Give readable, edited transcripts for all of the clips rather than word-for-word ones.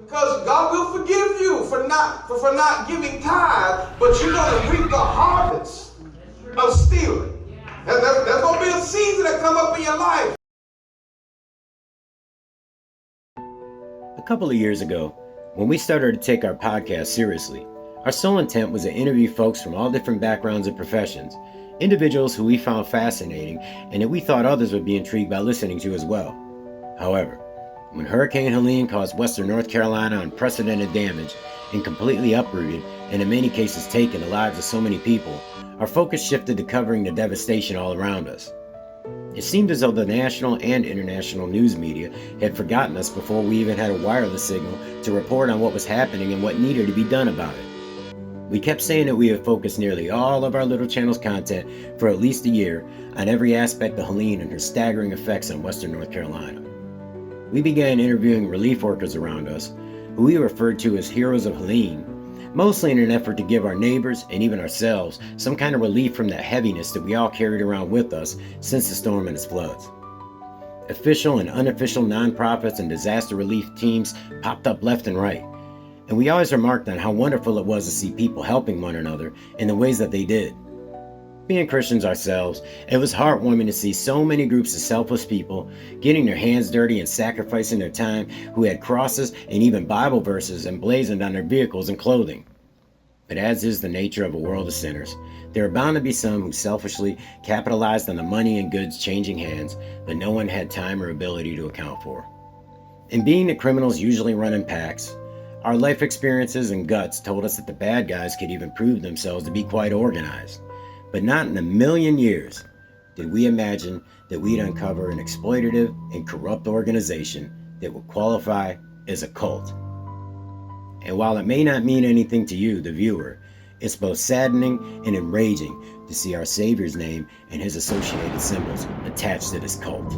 Because God will forgive you for not giving tithe, but you're going to reap the harvest of stealing. And there's going to be a season that come up in your life. A couple of years ago, when we started to take our podcast seriously, our sole intent was to interview folks from all different backgrounds and professions, individuals who we found fascinating and that we thought others would be intrigued by listening to as well. However, when Hurricane Helene caused Western North Carolina unprecedented damage and completely uprooted, and in many cases taken, the lives of so many people, our focus shifted to covering the devastation all around us. It seemed as though the national and international news media had forgotten us before we even had a wireless signal to report on what was happening and what needed to be done about it. We kept saying that we had focused nearly all of our little channel's content for at least a year on every aspect of Helene and her staggering effects on Western North Carolina. We began interviewing relief workers around us, who we referred to as heroes of Helene, mostly in an effort to give our neighbors and even ourselves some kind of relief from that heaviness that we all carried around with us since the storm and its floods. Official and unofficial nonprofits and disaster relief teams popped up left and right, and we always remarked on how wonderful it was to see people helping one another in the ways that they did. Being Christians ourselves, it was heartwarming to see so many groups of selfless people getting their hands dirty and sacrificing their time, who had crosses and even Bible verses emblazoned on their vehicles and clothing. But as is the nature of a world of sinners, there are bound to be some who selfishly capitalized on the money and goods changing hands that no one had time or ability to account for. And being that criminals usually run in packs, our life experiences and guts told us that the bad guys could even prove themselves to be quite organized. But not in a million years did we imagine that we'd uncover an exploitative and corrupt organization that would qualify as a cult. And while it may not mean anything to you, the viewer, it's both saddening and enraging to see our Savior's name and his associated symbols attached to this cult.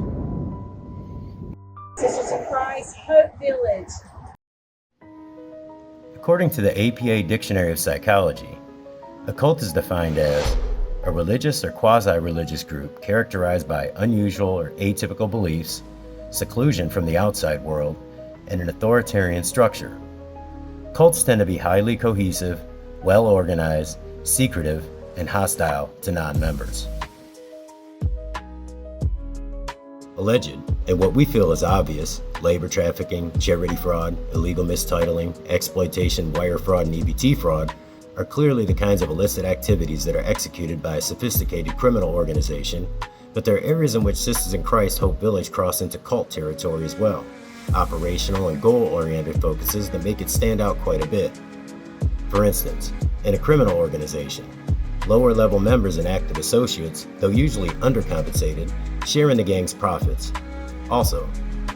Sisters of Christ, Hope Village. According to the APA Dictionary of Psychology, a cult is defined as a religious or quasi-religious group characterized by unusual or atypical beliefs, seclusion from the outside world, and an authoritarian structure. Cults tend to be highly cohesive, well-organized, secretive, and hostile to non-members. Alleged, and what we feel is obvious, labor trafficking, charity fraud, illegal mistitling, exploitation, wire fraud, and EBT fraud are clearly the kinds of illicit activities that are executed by a sophisticated criminal organization, but there are areas in which Sisters in Christ Hope Village cross into cult territory as well, operational and goal-oriented focuses that make it stand out quite a bit. For instance, in a criminal organization, lower-level members and active associates, though usually undercompensated, share in the gang's profits. Also,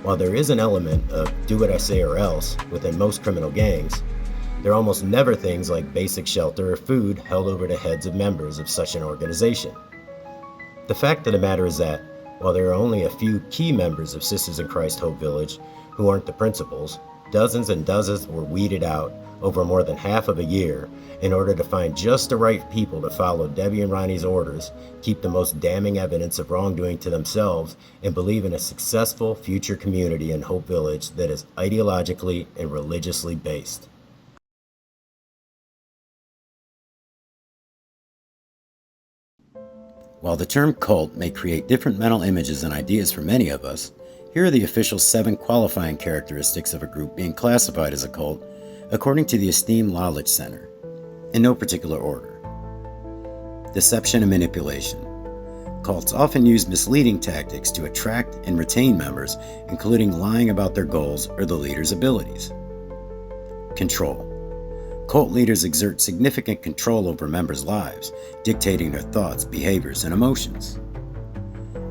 while there is an element of do what I say or else within most criminal gangs, there are almost never things like basic shelter or food held over the heads of members of such an organization. The fact of the matter is that, while there are only a few key members of Sisters in Christ Hope Village who aren't the principals, dozens and dozens were weeded out over more than half of a year in order to find just the right people to follow Debbie and Ronnie's orders, keep the most damning evidence of wrongdoing to themselves, and believe in a successful future community in Hope Village that is ideologically and religiously based. While the term cult may create different mental images and ideas for many of us, here are the official 7 qualifying characteristics of a group being classified as a cult, according to the esteemed Lawless Center, in no particular order. Deception and manipulation. Cults often use misleading tactics to attract and retain members, including lying about their goals or the leader's abilities. Control. Cult leaders exert significant control over members' lives, dictating their thoughts, behaviors, and emotions.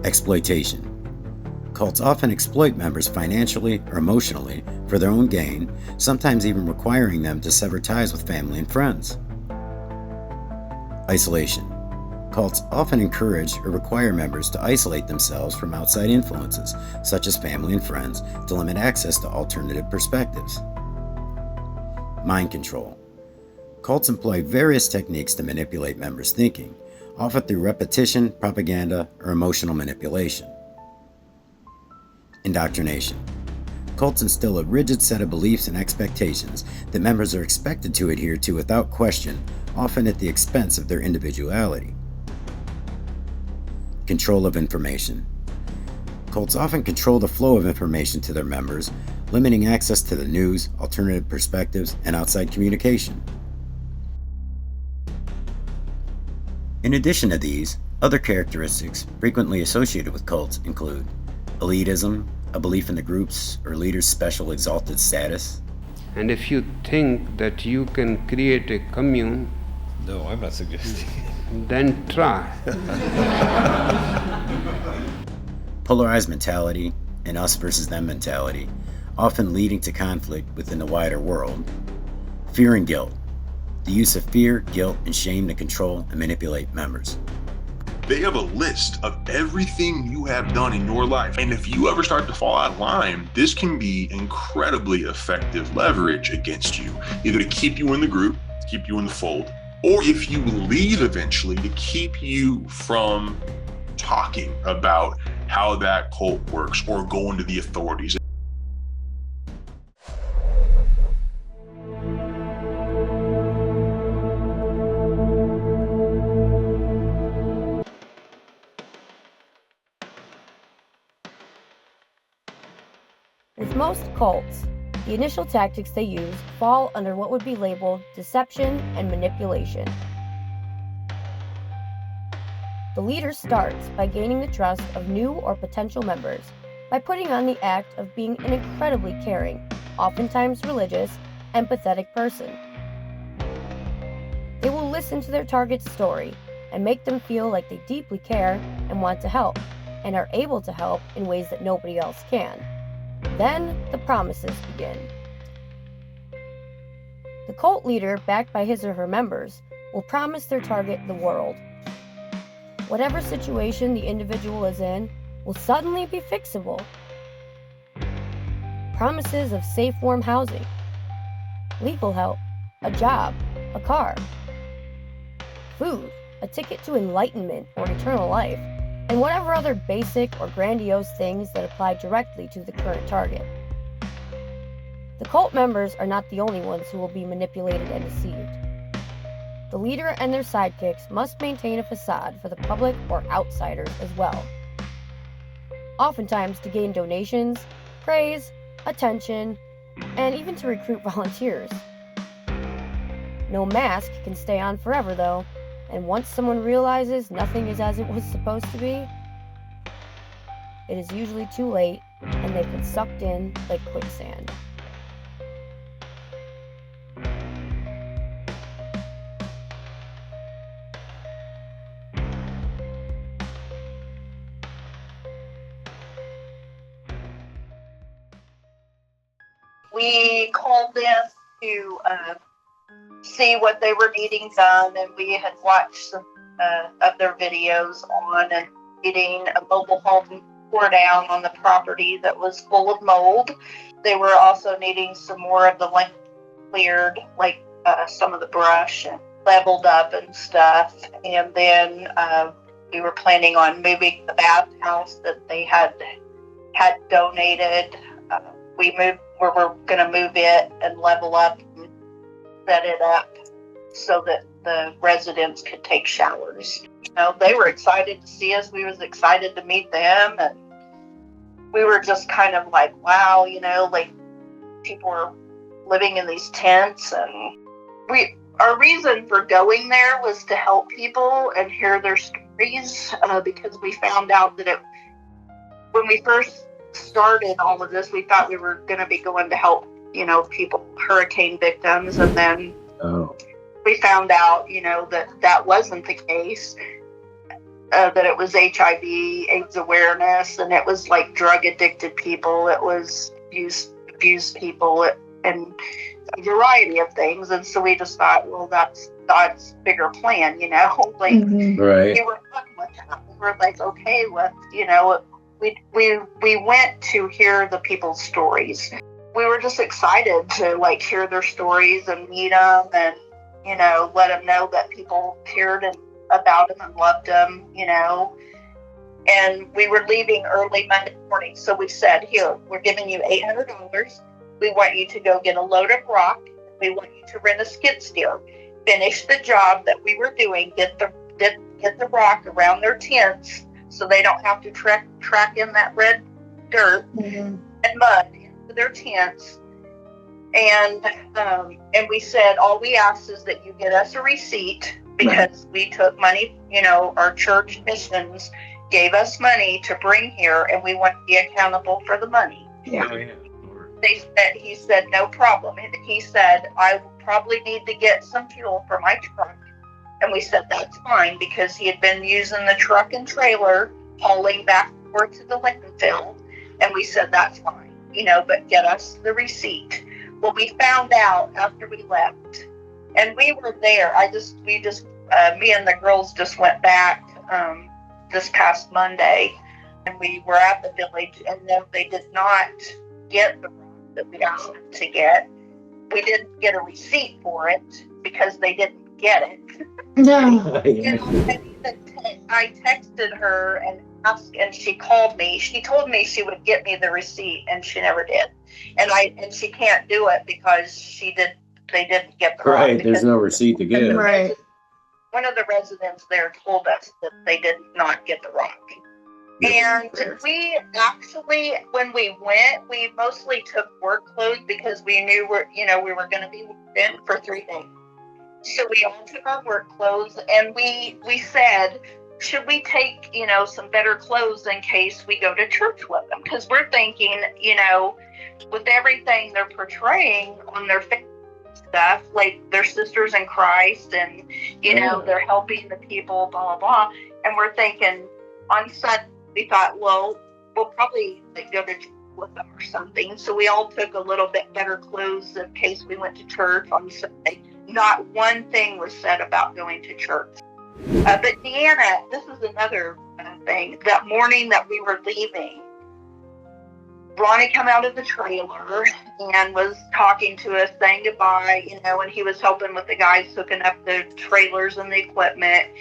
Exploitation. Cults often exploit members financially or emotionally for their own gain, sometimes even requiring them to sever ties with family and friends. Isolation. Cults often encourage or require members to isolate themselves from outside influences, such as family and friends, to limit access to alternative perspectives. Mind control. Cults employ various techniques to manipulate members' thinking, often through repetition, propaganda, or emotional manipulation. Indoctrination. Cults instill a rigid set of beliefs and expectations that members are expected to adhere to without question, often at the expense of their individuality. Control of information. Cults often control the flow of information to their members, limiting access to the news, alternative perspectives, and outside communication. In addition to these, other characteristics frequently associated with cults include elitism, a belief in the group's or leader's special exalted status. And if you think that you can create a commune, No, I'm not suggesting. then try. Polarized mentality and us versus them mentality, often leading to conflict within the wider world. Fear and guilt. The use of fear, guilt, and shame to control and manipulate members. They have a list of everything you have done in your life. And if you ever start to fall out of line, this can be incredibly effective leverage against you, either to keep you in the group, to keep you in the fold, or if you leave eventually, to keep you from talking about how that cult works or going to the authorities. With most cults, the initial tactics they use fall under what would be labeled deception and manipulation. The leader starts by gaining the trust of new or potential members by putting on the act of being an incredibly caring, oftentimes religious, empathetic person. They will listen to their target's story and make them feel like they deeply care and want to help, and are able to help in ways that nobody else can. Then the promises begin. The cult leader, backed by his or her members, will promise their target the world. Whatever situation the individual is in will suddenly be fixable. Promises of safe, warm housing, legal help, a job, a car, food, a ticket to enlightenment or eternal life, and whatever other basic or grandiose things that apply directly to the current target. The cult members are not the only ones who will be manipulated and deceived. The leader and their sidekicks must maintain a facade for the public or outsiders as well, oftentimes to gain donations, praise, attention, and even to recruit volunteers. No mask can stay on forever though, and once someone realizes nothing is as it was supposed to be, it is usually too late and they've been sucked in like quicksand. We called them to see what they were needing done, and we had watched some of their videos on and getting a mobile home tore down on the property that was full of mold. They were also needing some more of the land cleared, like some of the brush and leveled up and stuff. And then we were planning on moving the bathhouse that they had donated. We were going to move it and level up and set it up so that the residents could take showers. You know, they were excited to see us. We was excited to meet them, and we were just kind of like, wow, you know, like people were living in these tents, and our reason for going there was to help people and hear their stories, because we found out that when we first started all of this, we thought we were going to be going to help, you know, people, hurricane victims, and then we found out, you know, that wasn't the case, that it was HIV, AIDS awareness, and it was like drug addicted people, it was abused people, and a variety of things. And so we just thought, well, that's God's bigger plan, you know, like Right. we were fun with that. We were like, okay, let's, you know, we went to hear the people's stories. We were just excited to like hear their stories and meet them, and, you know, let them know that people cared about them and loved them, you know. And we were leaving early Monday morning. So we said, here, we're giving you $800. We want you to go get a load of rock. We want you to rent a skid steer. Finish the job that we were doing. Get the rock around their tents so they don't have to track in that red dirt and mud into their tents. And we said, all we ask is that you get us a receipt, because we took money, our church missions gave us money to bring here, and we want to be accountable for the money. Yeah. He said, no problem. And he said, I will probably need to get some fuel for my truck. And we said, that's fine, because he had been using the truck and trailer hauling back and forth to the landfill. And we said, that's fine, but get us the receipt. Well, we found out after we left, and we were there. Me and the girls just went back this past Monday, and we were at the village, and no, they did not get the rock that we asked them to get. We didn't get a receipt for it because they didn't get it. No. I texted her and asked, and she called me. She told me she would get me the receipt, and she never did. And she can't do it because they didn't get the rock. Right, there's no receipt to give. Right. One of the residents there told us that they did not get the rock. And we actually, when we went, we mostly took work clothes because we knew we were going to be in for 3 days. So we all took our work clothes, and we said, should we take, some better clothes in case we go to church with them? Because we're thinking, with everything they're portraying on their Facebook stuff, like they're sisters in Christ, and, they're helping the people, blah, blah, blah. And we're thinking, on Sunday, we thought, well, we'll probably go to church with them or something. So we all took a little bit better clothes in case we went to church on Sunday. Not one thing was said about going to church. But Deanna, this is another thing. That morning that we were leaving, Ronnie came out of the trailer and was talking to us, saying goodbye, and he was helping with the guys hooking up the trailers and the equipment.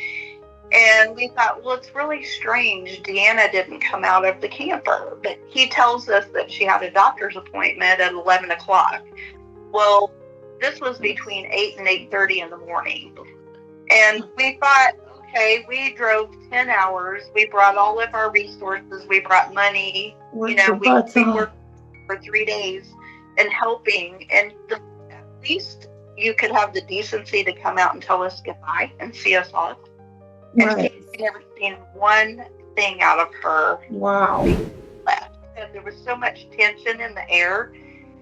And we thought, well, it's really strange. Deanna didn't come out of the camper, but he tells us that she had a doctor's appointment at 11 o'clock. Well, this was between 8 and 8:30 in the morning. And we thought, okay, we drove 10 hours. We brought all of our resources. We brought money. We worked for 3 days and helping. And at least you could have the decency to come out and tell us goodbye and see us off. And she'd never seen one thing out of her. Wow. Left. And there was so much tension in the air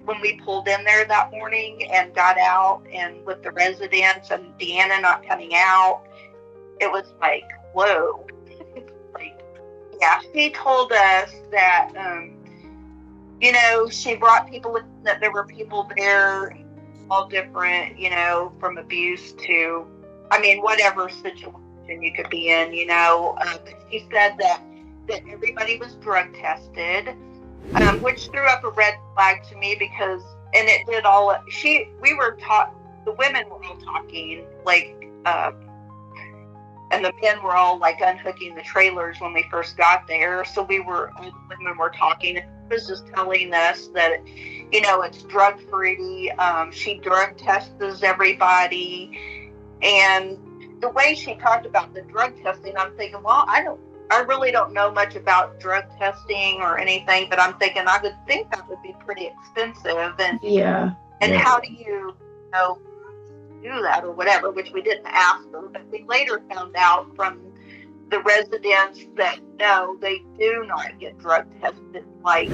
when we pulled in there that morning and got out, and with the residents and Deanna not coming out, it was like, whoa. She told us that, she brought people in, that there were people there, all different, from abuse to, whatever situation you could be in, but she said that everybody was drug tested, which threw up a red flag to me because, and it did all, we were taught, the women were all talking, and the men were all unhooking the trailers when we first got there. So all the women were talking, and she was just telling us that, it's drug free. She drug tests everybody. And the way she talked about the drug testing, I'm thinking, well, I really don't know much about drug testing or anything, but I'm thinking I would think that would be pretty expensive. And how do you, do that or whatever, which we didn't ask them, but we later found out from the residents that no, they do not get drug tested like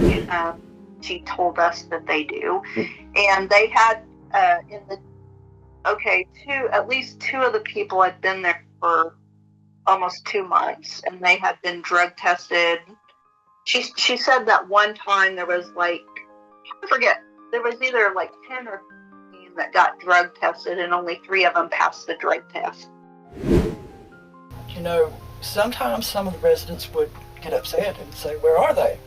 she told us that they do. And they had at least two of the people had been there for almost 2 months, and they had been drug tested. She said that one time there was I forget, there was either 10 or 15 that got drug tested, and only 3 of them passed the drug test. Sometimes some of the residents would get upset and say, where are they?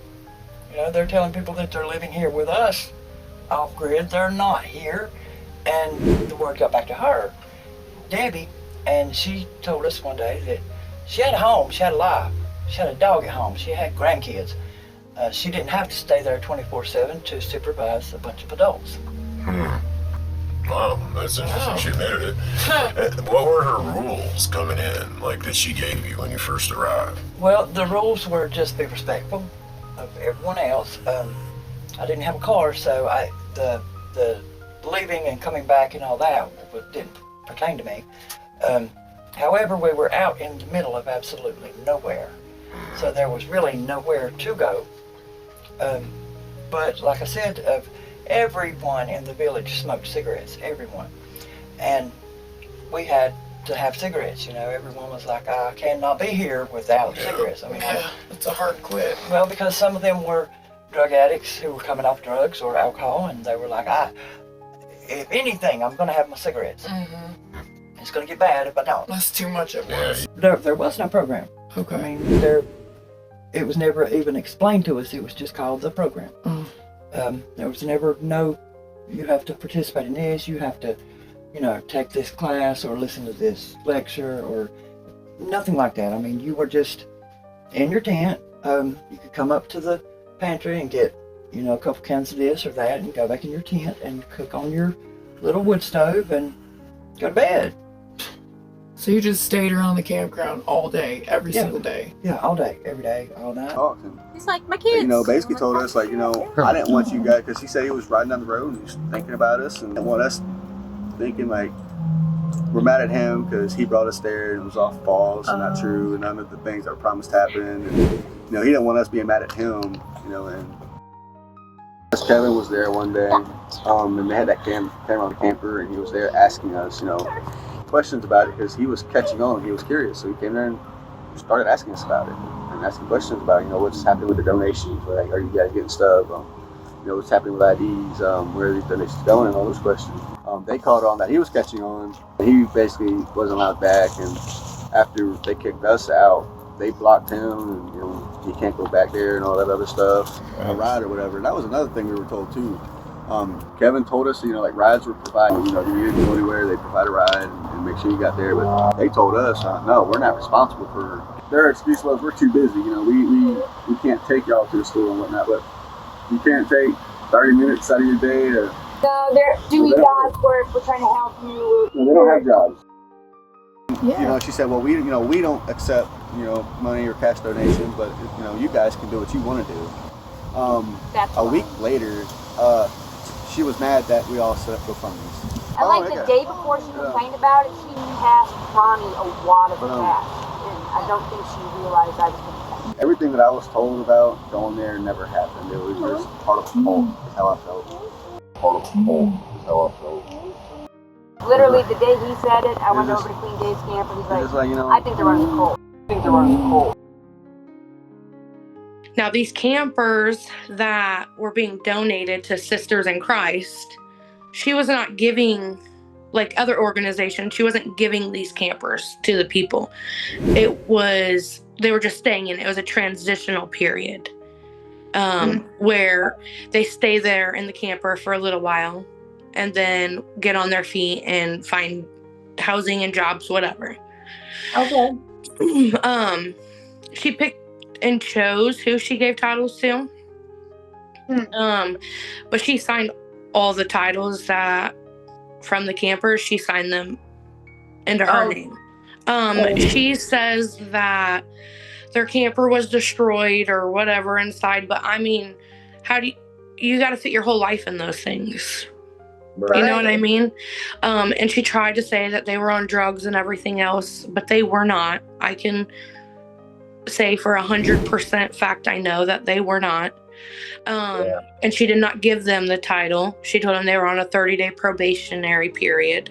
They're telling people that they're living here with us off grid. They're not here. And the word got back to her, Debbie, and she told us one day that she had a home, she had a life. She had a dog at home. She had grandkids. She didn't have to stay there 24/7 to supervise a bunch of adults. Wow, that's interesting. She admitted it. What were her rules coming in, like, that she gave you when you first arrived? Well, the rules were just be respectful of everyone else. I didn't have a car, so the leaving and coming back and all that didn't pertain to me. However, we were out in the middle of absolutely nowhere, so there was really nowhere to go. But like I said, everyone in the village smoked cigarettes, everyone. And we had to have cigarettes, you know. Everyone was like, I cannot be here without cigarettes. I mean, it's a hard quit. Well, because some of them were drug addicts who were coming off drugs or alcohol, and they were like, if anything, I'm going to have my cigarettes. It's going to get bad if I don't. That's too much at once. There was no program. Okay. I mean, it was never even explained to us. It was just called the program. There was never you have to participate in this, you have to, take this class or listen to this lecture or nothing like that. I mean, you were just in your tent. You could come up to the pantry and get, a couple cans of this or that and go back in your tent and cook on your little wood stove and go to bed. So you just stayed around the campground all day, every single day? Yeah, all day, every day, all night. He's like, my kids. Basically told us, I didn't want you guys, because he said he was riding down the road and he was thinking about us and want us thinking, we're mad at him because he brought us there and it was all false and not true, and none of the things that were promised happened. And, he didn't want us being mad at him, and Kevin was there one day, and they had that camera on the camper, and he was there asking us, questions about it, because he was catching on. He was curious, so he came there and started asking us about it and asking questions about what's happening with the donations, are you guys getting stuff, what's happening with IDs, where are these donations going, and all those questions. They caught on that he was catching on, and he basically wasn't allowed back, and after they kicked us out, they blocked him, and he can't go back there and all that other stuff, a ride or whatever. And that was another thing we were told too. Kevin told us, rides were provided, you didn't go anywhere, they provide a ride and make sure you got there. But they told us, no, we're not responsible for. Their excuse was, we're too busy, we can't take y'all to the store and whatnot, but you can't take 30 minutes out of your day to. No, they're doing God's work. We're trying to help you. No, they don't have jobs. Yeah. She said, well, we don't accept, money or cash donations, but, you guys can do what you want to do. A week later, she was mad that we all set up GoFundMes. And the day before she complained about it, she passed Ronnie a wad of cash. And I don't think she realized I was going to pay. Everything that I was told about going there never happened. It was just part of the cult, is how I felt. Part of the cult, is how I felt. Literally, the day he said it, I went over to Queen Dave's camp and he's like, I think they're running the cult. Now, these campers that were being donated to Sisters in Christ, she was not giving, like other organizations, she wasn't giving these campers to the people. They were just staying in it. It was a transitional period where they stay there in the camper for a little while and then get on their feet and find housing and jobs, whatever. Okay. She picked and chose who she gave titles to. But she signed all the titles that from the campers, she signed them into her name. She says that their camper was destroyed or whatever inside, but I mean, you got to fit your whole life in those things. Right. You know what I mean? And she tried to say that they were on drugs and everything else, but they were not. I can say for 100% fact I know that they were not. And she did not give them the title. She told them they were on a 30-day probationary period.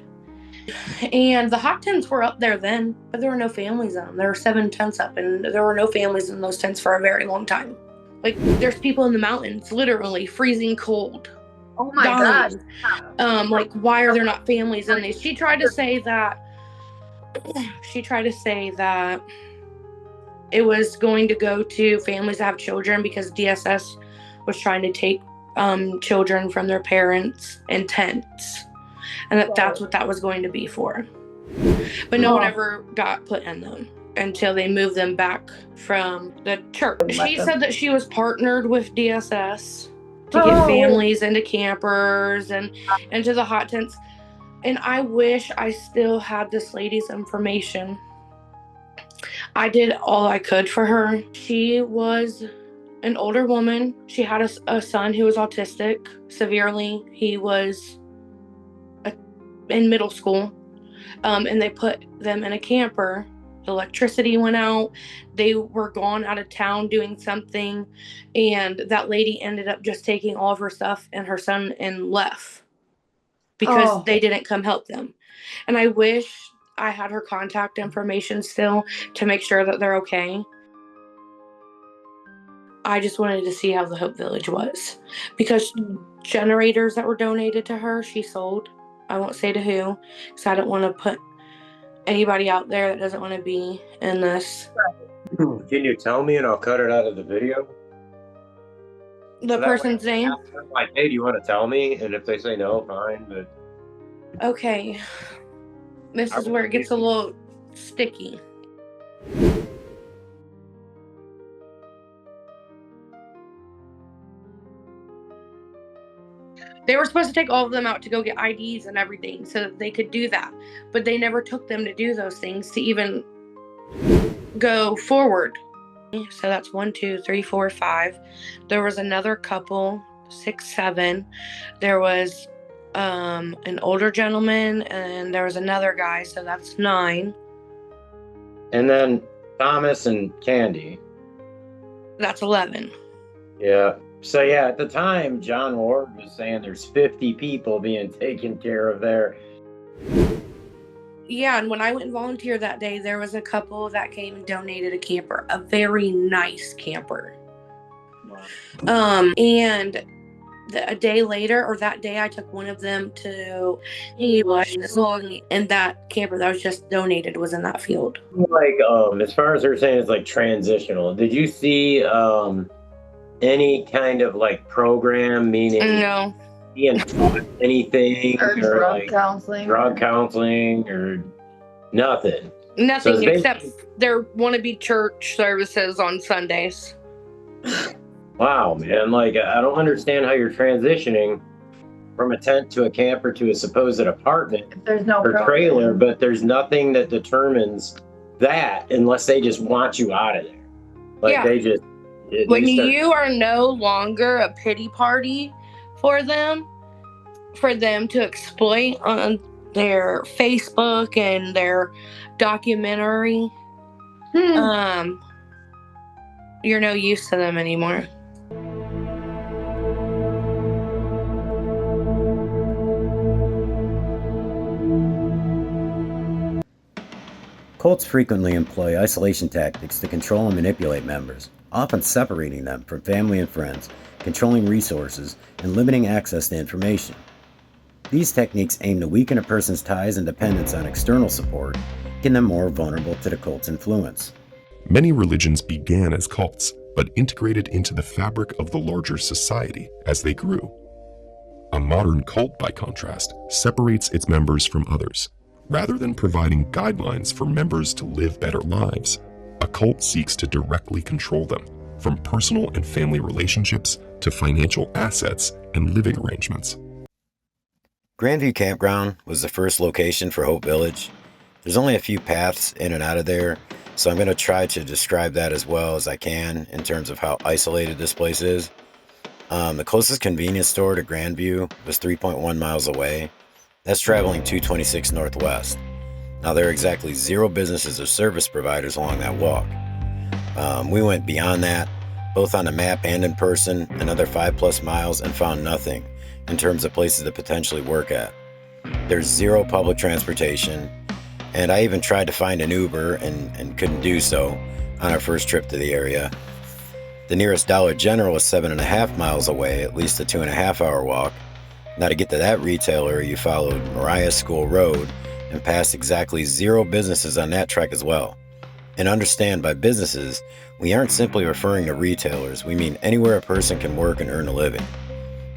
And the hot tents were up there then, but there were no families in them. There were 7 tents up, and there were no families in those tents for a very long time. Like, there's people in the mountains, literally freezing cold. Oh my gosh. Like, why are there not families in these? She tried to say that it was going to go to families that have children because DSS was trying to take children from their parents in tents. And that's what that was going to be for. But no one ever got put in them. until they moved them back from the church. She said that she was partnered with DSS to get families into campers and into the hot tents. And I wish I still had this lady's information. I did all I could for her. She was an older woman. She had a son who was autistic severely. He was in middle school. And they put them in a camper. The electricity went out. They were gone out of town doing something. And that lady ended up just taking all of her stuff and her son and left because they didn't come help them. And I wish I had her contact information still to make sure that they're okay. I just wanted to see how the Hope Village was, because generators that were donated to her, she sold. I won't say to who, because I don't want to put anybody out there that doesn't want to be in this. Can you tell me and I'll cut it out of the video? The person's name? Like, hey, do you want to tell me? And if they say no, fine, but... Okay. This is where it gets a little sticky. They were supposed to take all of them out to go get IDs and everything so that they could do that. But they never took them to do those things to even go forward. So that's 1, 2, 3, 4, 5. There was another couple, 6, 7. There was an older gentleman and there was another guy, so that's 9. And then Thomas and Candy. That's 11. Yeah. So yeah, at the time, John Ward was saying there's 50 people being taken care of there. Yeah, and when I went and volunteered that day, there was a couple that came and donated a camper, a very nice camper. Wow. And a day later, or that day, I took one of them to and that camper that was just donated was in that field. Like, as far as they're saying, it's like transitional. Did you see any kind of like program, meaning no being taught anything or drug like counseling, or nothing? Nothing so except their wannabe church services on Sundays. Wow, man! Like, I don't understand how you're transitioning from a tent to a camper to a supposed apartment there's no or trailer, but there's nothing that determines that unless they just want you out of there. Like, yeah. They just. When you are no longer a pity party for them to exploit on their Facebook and their documentary, you're no use to them anymore. Cults frequently employ isolation tactics to control and manipulate members, often separating them from family and friends, controlling resources, and limiting access to information. These techniques aim to weaken a person's ties and dependence on external support, making them more vulnerable to the cult's influence. Many religions began as cults, but integrated into the fabric of the larger society as they grew. A modern cult, by contrast, separates its members from others. Rather than providing guidelines for members to live better lives, a cult seeks to directly control them, from personal and family relationships to financial assets and living arrangements. Grandview Campground was the first location for Hope Village. There's only a few paths in and out of there, so I'm going to try to describe that as well as I can in terms of how isolated this place is. The closest convenience store to Grandview was 3.1 miles away. That's traveling 226 northwest. Now, there are exactly 0 businesses or service providers along that walk. We went beyond that, both on the map and in person, another 5+ miles, and found nothing in terms of places to potentially work at. There's 0 public transportation, and I even tried to find an Uber and couldn't do so on our first trip to the area. The nearest Dollar General is 7.5 miles away, at least a 2.5-hour walk. Now, to get to that retailer, you followed Mariah School Road and passed exactly 0 businesses on that trek as well. And understand, by businesses, we aren't simply referring to retailers. We mean anywhere a person can work and earn a living.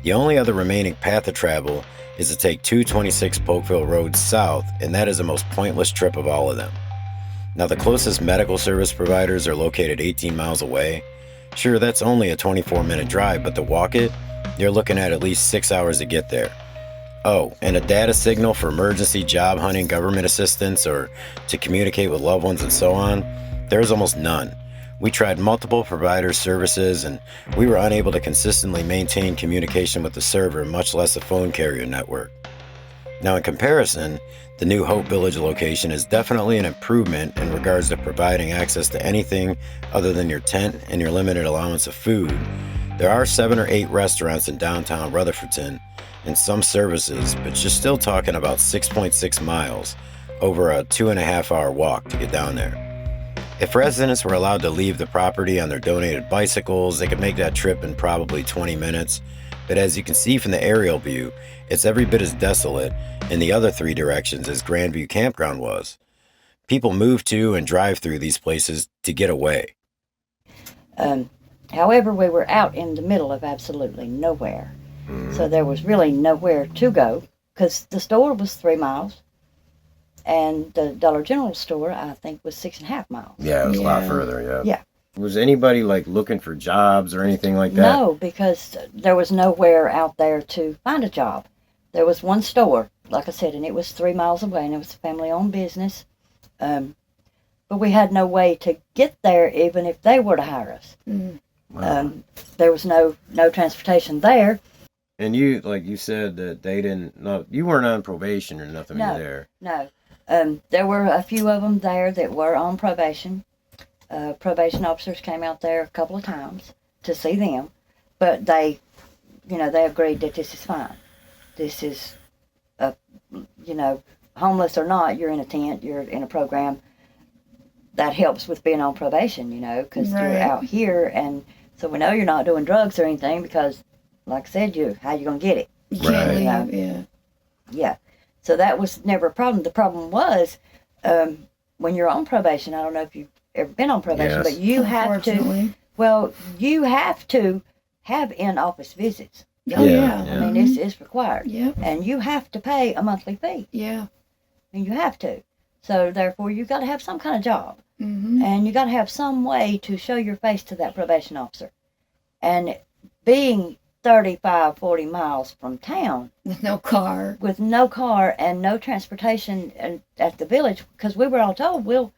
The only other remaining path to travel is to take 226 Polkville Road south, and that is the most pointless trip of all of them. Now, the closest medical service providers are located 18 miles away. Sure, that's only a 24-minute drive, but to walk it, you're looking at least 6 hours to get there. Oh, and a data signal for emergency job hunting, government assistance, or to communicate with loved ones and so on, there's almost none. We tried multiple provider services, and we were unable to consistently maintain communication with the server, much less a phone carrier network. Now, in comparison, the new Hope Village location is definitely an improvement in regards to providing access to anything other than your tent and your limited allowance of food. There are 7 or 8 restaurants in downtown Rutherfordton and some services, but you're still talking about 6.6 miles over a 2.5-hour walk to get down there. If residents were allowed to leave the property on their donated bicycles, they could make that trip in probably 20 minutes. But as you can see from the aerial view, it's every bit as desolate in the other 3 directions as Grandview Campground was. People move to and drive through these places to get away. However, we were out in the middle of absolutely nowhere. So there was really nowhere to go because the store was 3 miles and the Dollar General store, I think, was 6.5 miles. Yeah, it was a lot further, yeah. Yeah. Was anybody like looking for jobs or anything like that? No, because there was nowhere out there to find a job. There was one store, like I said, and it was 3 miles away, and it was a family-owned business. But we had no way to get there, even if they were to hire us. Wow. There was no transportation there. And you, like you said, that they didn't. No, you weren't on probation or nothing there. No. There were a few of them there that were on probation. Probation officers came out there a couple of times to see them, but they agreed that this is fine. This is, homeless or not, you're in a tent, you're in a program. That helps with being on probation, because you're out here, and so we know you're not doing drugs or anything because, like I said, how you gonna get it? Yeah. Yeah. So that was never a problem. The problem was when you're on probation. I don't know if you've ever been on probation, but you have to. Well, you have to have in-office visits. Oh yeah. I mean, it's required. Yep. And you have to pay a monthly fee. Yeah. And you have to. So therefore, you got to have some kind of job, Mm-hmm. and you got to have some way to show your face to that probation officer. And being 35, 40 miles from town. With no car. With no car and no transportation at the village, because we were all told, we'll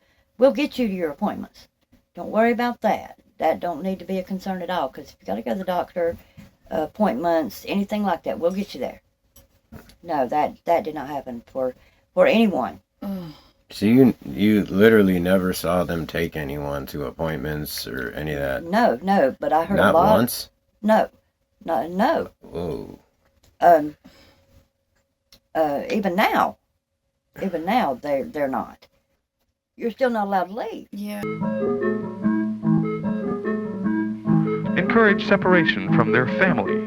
get you to your appointments. Don't worry about that. That don't need to be a concern at all, because if you got to go to the doctor, appointments, anything like that, we'll get you there. No, that did not happen for anyone. So you literally never saw them take anyone to appointments or any of that? No, but I heard Not a lot. once? No. Whoa. Even now, they're not. You're still not allowed to leave. Yeah. Encourage separation from their family.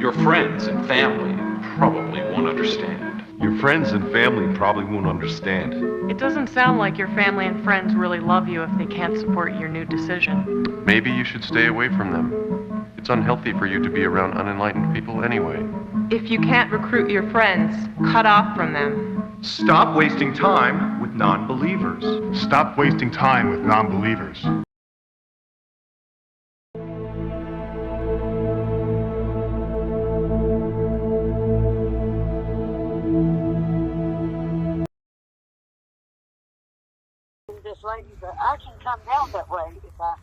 Your friends and family probably won't understand. Your friends and family probably won't understand. It doesn't sound like your family and friends really love you if they can't support your new decision. Maybe you should stay away from them. It's unhealthy for you to be around unenlightened people anyway. If you can't recruit your friends, cut off from them. Stop wasting time with non-believers. Stop wasting time with non-believers. This lady, but I can come down that way if I.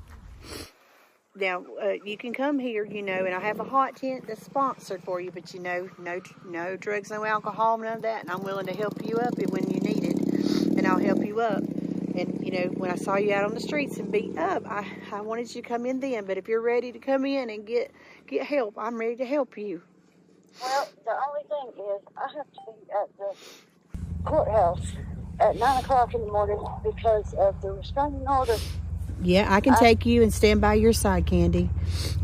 Now, you can come here, and I have a hot tent that's sponsored for you, but no drugs, no alcohol, none of that, and I'm willing to help you up when you need it, and I'll help you up. And, when I saw you out on the streets and beat up, I wanted you to come in then, but if you're ready to come in and get help, I'm ready to help you. Well, the only thing is I have to be at the courthouse at 9 o'clock in the morning because of the restraining order. Yeah, I can take you and stand by your side, Candy.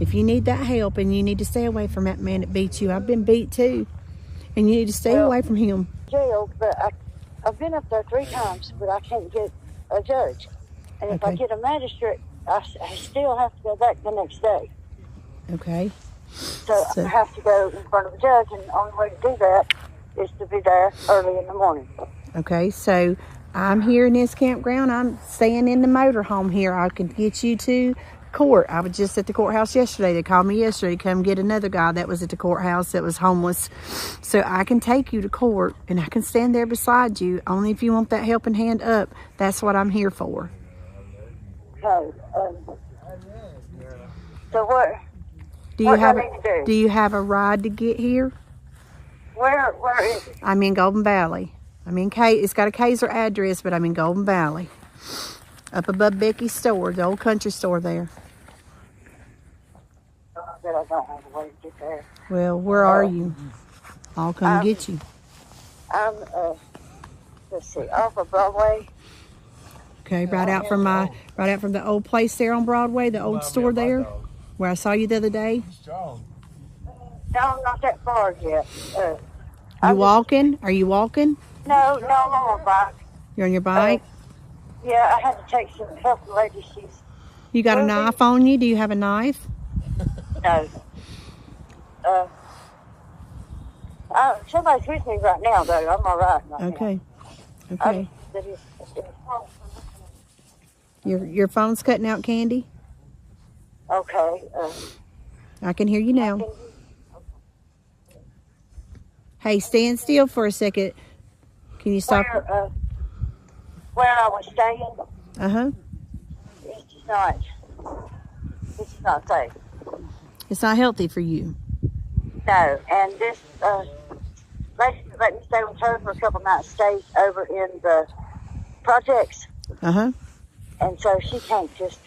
If you need that help and you need to stay away from that man that beat you, I've been beat too, and you need to stay away from him. Jailed, but I've been up there 3 times, but I can't get a judge. And if I get a magistrate, I still have to go back the next day. Okay. So I have to go in front of a judge, and the only way to do that is to be there early in the morning. Okay, so I'm here in this campground. I'm staying in the motorhome here. I can get you to court. I was just at the courthouse yesterday. They called me yesterday to come get another guy that was at the courthouse that was homeless. So I can take you to court, and I can stand there beside you. Only if you want that helping hand up. That's what I'm here for. Okay. So what? Do you have a ride to get here? Where is it? I'm in Golden Valley. It's got a Kaiser address, but I'm in Golden Valley. Up above Becky's store, the old country store there. But I don't have a way to get there. Well, where are you? I'll come get you. I'm, let's see, off of Broadway. Okay, right out from the old place there on Broadway, the old store there, where I saw you the other day. No, not that far yet. You walking? Are you walking? No, I'm on my bike. You're on your bike? Yeah, I had to take some help from lady. You got a knife on you? Do you have a knife? No. Somebody's with me right now, though. I'm all right right Okay. now. Okay. Your phone's cutting out, Candy? Okay. I can hear you now. Hey, stand still for a second. Can you stop? Where I was staying, Uh-huh. this is not safe. It's not healthy for you. No, and this lady let me stay with her for a couple nights, stays over in the projects. Uh-huh. And so she can't just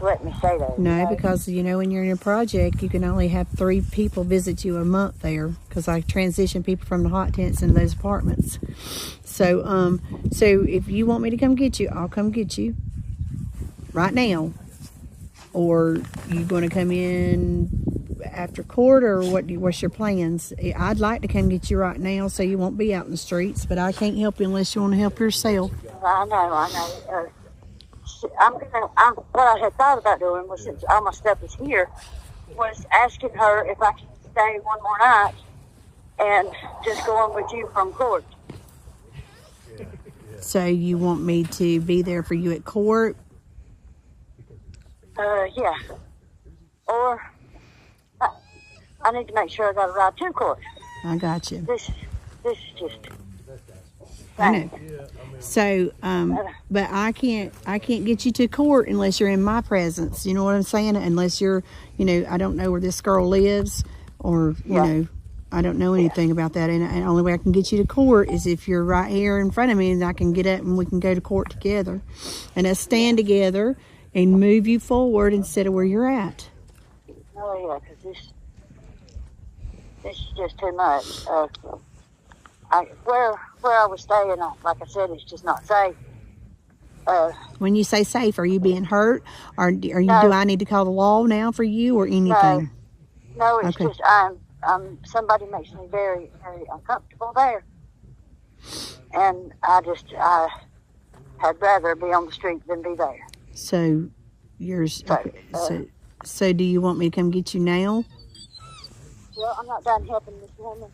let me stay there. No, because, when you're in a project, you can only have 3 people visit you a month there, because I transition people from the hot tents into those apartments. So if you want me to come get you, I'll come get you right now. Or you going to come in after court, or what's your plans? I'd like to come get you right now so you won't be out in the streets, but I can't help you unless you want to help yourself. I know. What I had thought about doing was, since all my stuff is here, was asking her if I could stay one more night and just go on with you from court. So you want me to be there for you at court? Yeah. Or I need to make sure I got a ride to court. I got you. This is just. I know. So, but I can't get you to court unless you're in my presence. You know what I'm saying? Unless you're, I don't know where this girl lives, or I don't know anything about that. And the only way I can get you to court is if you're right here in front of me, and I can get up and we can go to court together, and us stand together and move you forward instead of where you're at. Oh yeah, because this is just too much. Where I was staying, like I said, it's just not safe. When you say safe, are you being hurt, or do I need to call the law now for you, or anything? No, it's just somebody makes me very, very uncomfortable there, and I had rather be on the street than be there. So yours. So do you want me to come get you now? Well, I'm not done helping this woman.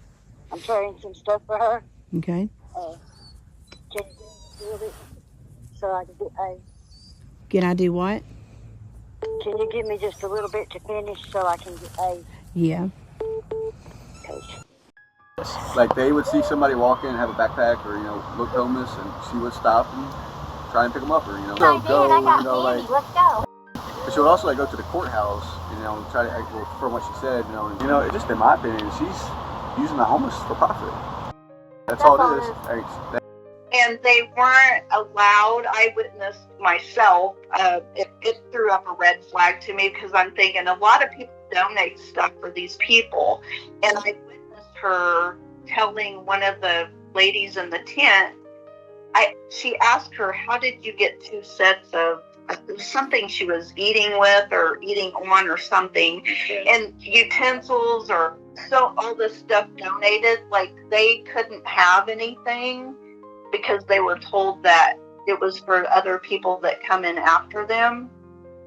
I'm carrying some stuff for her. Okay. Can you do it so I can get a? Can I do what? Can you give me just a little bit to finish so I can get a? Yeah. Like they would see somebody walking and have a backpack, or look homeless, and she would stop and try and pick them up, or Let's go. But she would also go to the courthouse, try to from what she said, it just in my opinion, she's using the homeless for profit. That's all it is. And they weren't allowed. I witnessed myself. It threw up a red flag to me, because I'm thinking a lot of people donate stuff for these people. And I witnessed her telling one of the ladies in the tent, she asked her, how did you get 2 sets of something she was eating with or eating on or something, and utensils, or so all this stuff donated, like they couldn't have anything because they were told that it was for other people that come in after them.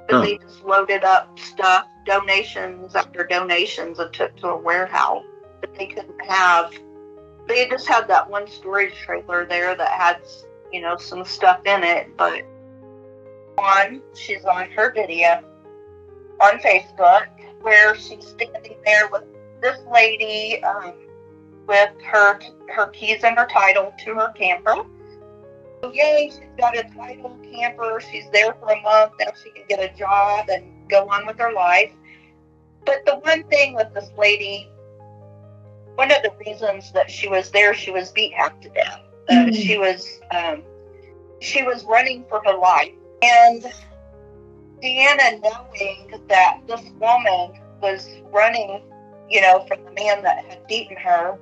But they just loaded up stuff, donations after donations, and took to a warehouse. But they couldn't have they just had that one storage trailer there that had, you know, some stuff in it. But she's on her video on Facebook where she's standing there with this lady with her keys and her title to her camper. So yay, she's got a title camper. She's there for a month. Now she can get a job and go on with her life. But the one thing with this lady, one of the reasons that she was there, she was beat half to death. She was running for her life. And Deanna, knowing that this woman was running, you know, from the man that had beaten her,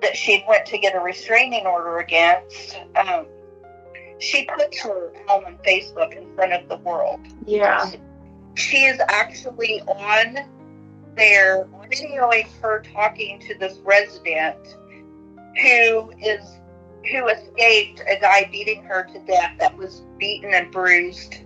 that she went to get a restraining order against, she puts her out on Facebook in front of the world. Yeah. She is actually on there videoing her talking to this resident who escaped a guy beating her to death, that was beaten and bruised.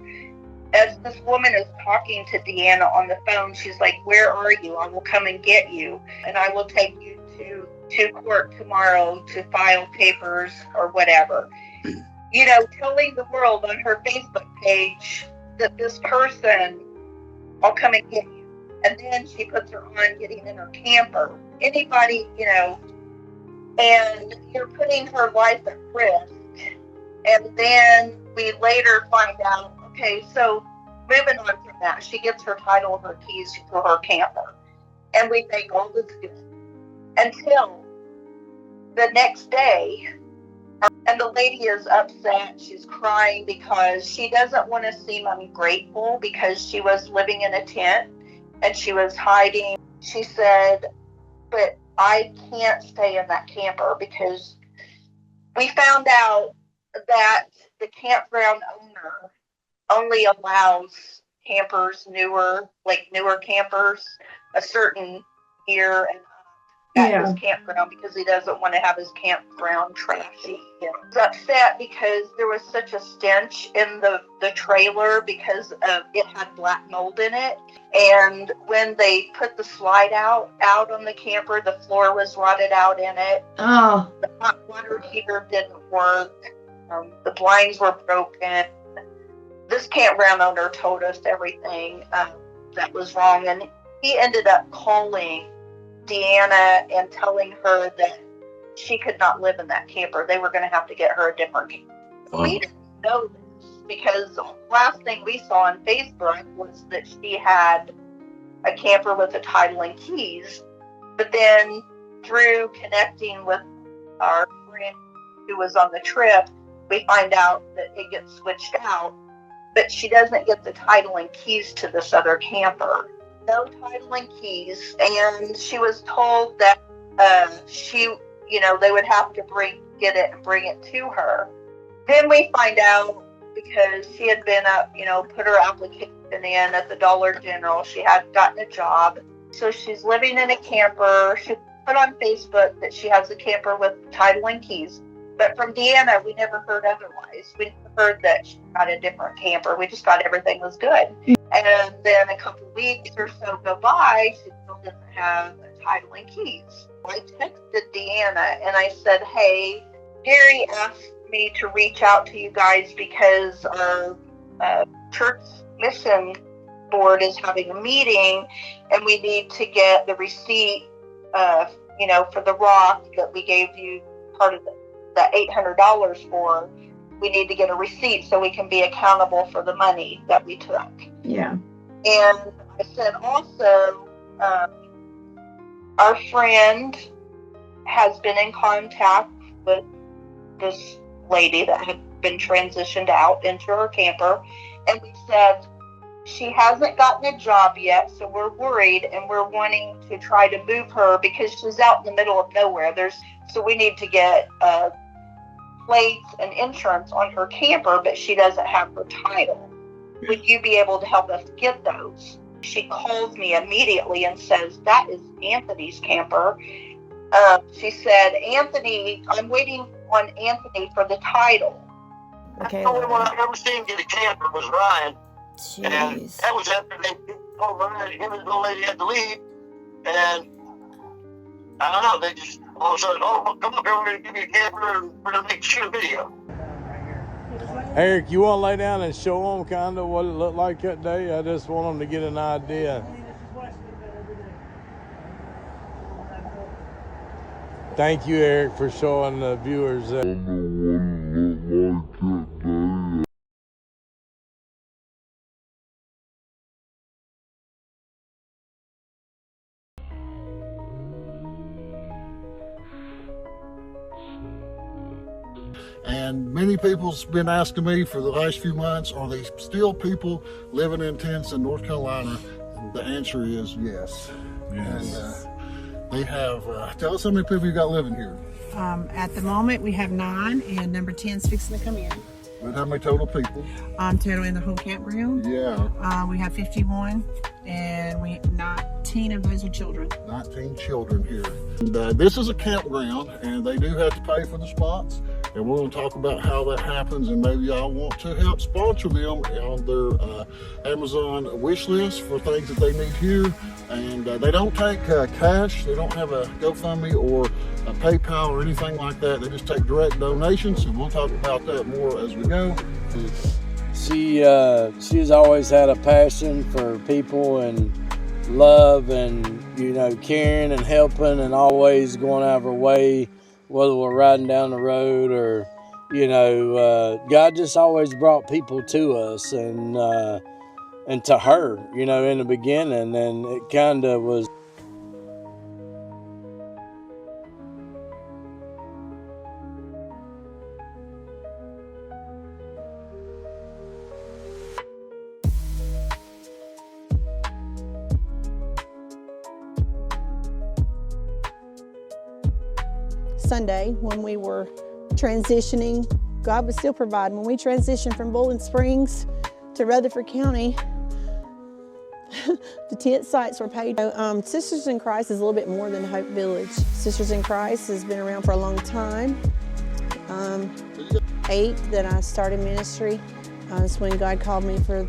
As this woman is talking to Deanna on the phone, she's like, "Where are you? I will come and get you, and I will take you to court tomorrow to file papers," or whatever. You know, telling the world on her Facebook page that this person, "I'll come and get you." And then she puts her on getting in her camper. Anybody, you know, and you're putting her life at risk. And then we later find out, okay, so moving on from that, she gets her title, her keys to her camper. And we think all this good. Until the next day, and the lady is upset. She's crying because she doesn't want to seem ungrateful because she was living in a tent and she was hiding. She said, "But I can't stay in that camper," because we found out that the campground owner only allows campers, newer campers, a certain year and at his campground, because he doesn't want to have his campground trashy. He was upset because there was such a stench in the trailer because it had black mold in it. And when they put the slide out on the camper, the floor was rotted out in it. Oh. The hot water heater didn't work. The blinds were broken. This campground owner told us everything that was wrong, and he ended up calling Deanna and telling her that she could not live in that camper. They were going to have to get her a different camper. Wow. We didn't know this because the last thing we saw on Facebook was that she had a camper with a title and keys. But then through connecting with our friend who was on the trip, we find out that it gets switched out, but she doesn't get the title and keys to this other camper. No title and keys, and she was told that they would have to get it and bring it to her. Then we find out, because she had been put her application in at the Dollar General. She had gotten a job, so she's living in a camper. She put on Facebook that she has a camper with title and keys. But from Deanna, we never heard otherwise. We heard that she got a different camper. We just thought everything was good. And then a couple weeks or so go by, she still doesn't have a title and keys. I texted Deanna and I said, "Hey, Gary asked me to reach out to you guys because our church mission board is having a meeting and we need to get the receipt, for the rock that we gave you part of the $800 for. We need to get a receipt so we can be accountable for the money that we took." Yeah. And I said also, our friend has been in contact with this lady that had been transitioned out into her camper. And we said, she hasn't gotten a job yet, so we're worried and we're wanting to try to move her because she's out in the middle of nowhere. So we need to get plates and insurance on her camper, but she doesn't have her title. Would you be able to help us get those? She calls me immediately and says, "That is Anthony's camper." She said, "Anthony, I'm waiting on Anthony for the title." Okay. The only one I've ever seen get a camper was Ryan. Jeez. And that was after they told Ryan him and the old lady had to leave. And I don't know, they just all of a sudden, oh, come up here, we're going to give you a camera and we're going to shoot a video. Eric, you want to lay down and show them kind of what it looked like that day? I just want them to get an idea. Thank you, Eric, for showing the viewers that. And many people's been asking me for the last few months, are they still people living in tents in North Carolina? And the answer is yes. Yes. And they have, tell us how many people you got living here. At the moment, we have 9, and number 10's fixing to come in. But how many total people? Total in the whole campground? Yeah. We have 51, and 19 of those are children. 19 children here. And, this is a campground, and they do have to pay for the spots. And we're going to talk about how that happens, and maybe y'all want to help sponsor them on their Amazon wish list for things that they need here. And they don't take cash. They don't have a GoFundMe or a PayPal or anything like that. They just take direct donations, and we'll talk about that more as we go. She's always had a passion for people and love and, you know, caring and helping and always going out of her way, whether we're riding down the road or, you know, God just always brought people to us and to her, you know, in the beginning, and it kind of was. Sunday, when we were transitioning, God was still providing. When we transitioned from Bowling Springs to Rutherford County, the tent sites were paid. Sisters in Christ is a little bit more than Hope Village. Sisters in Christ has been around for a long time. 8 that I started ministry. It's when God called me to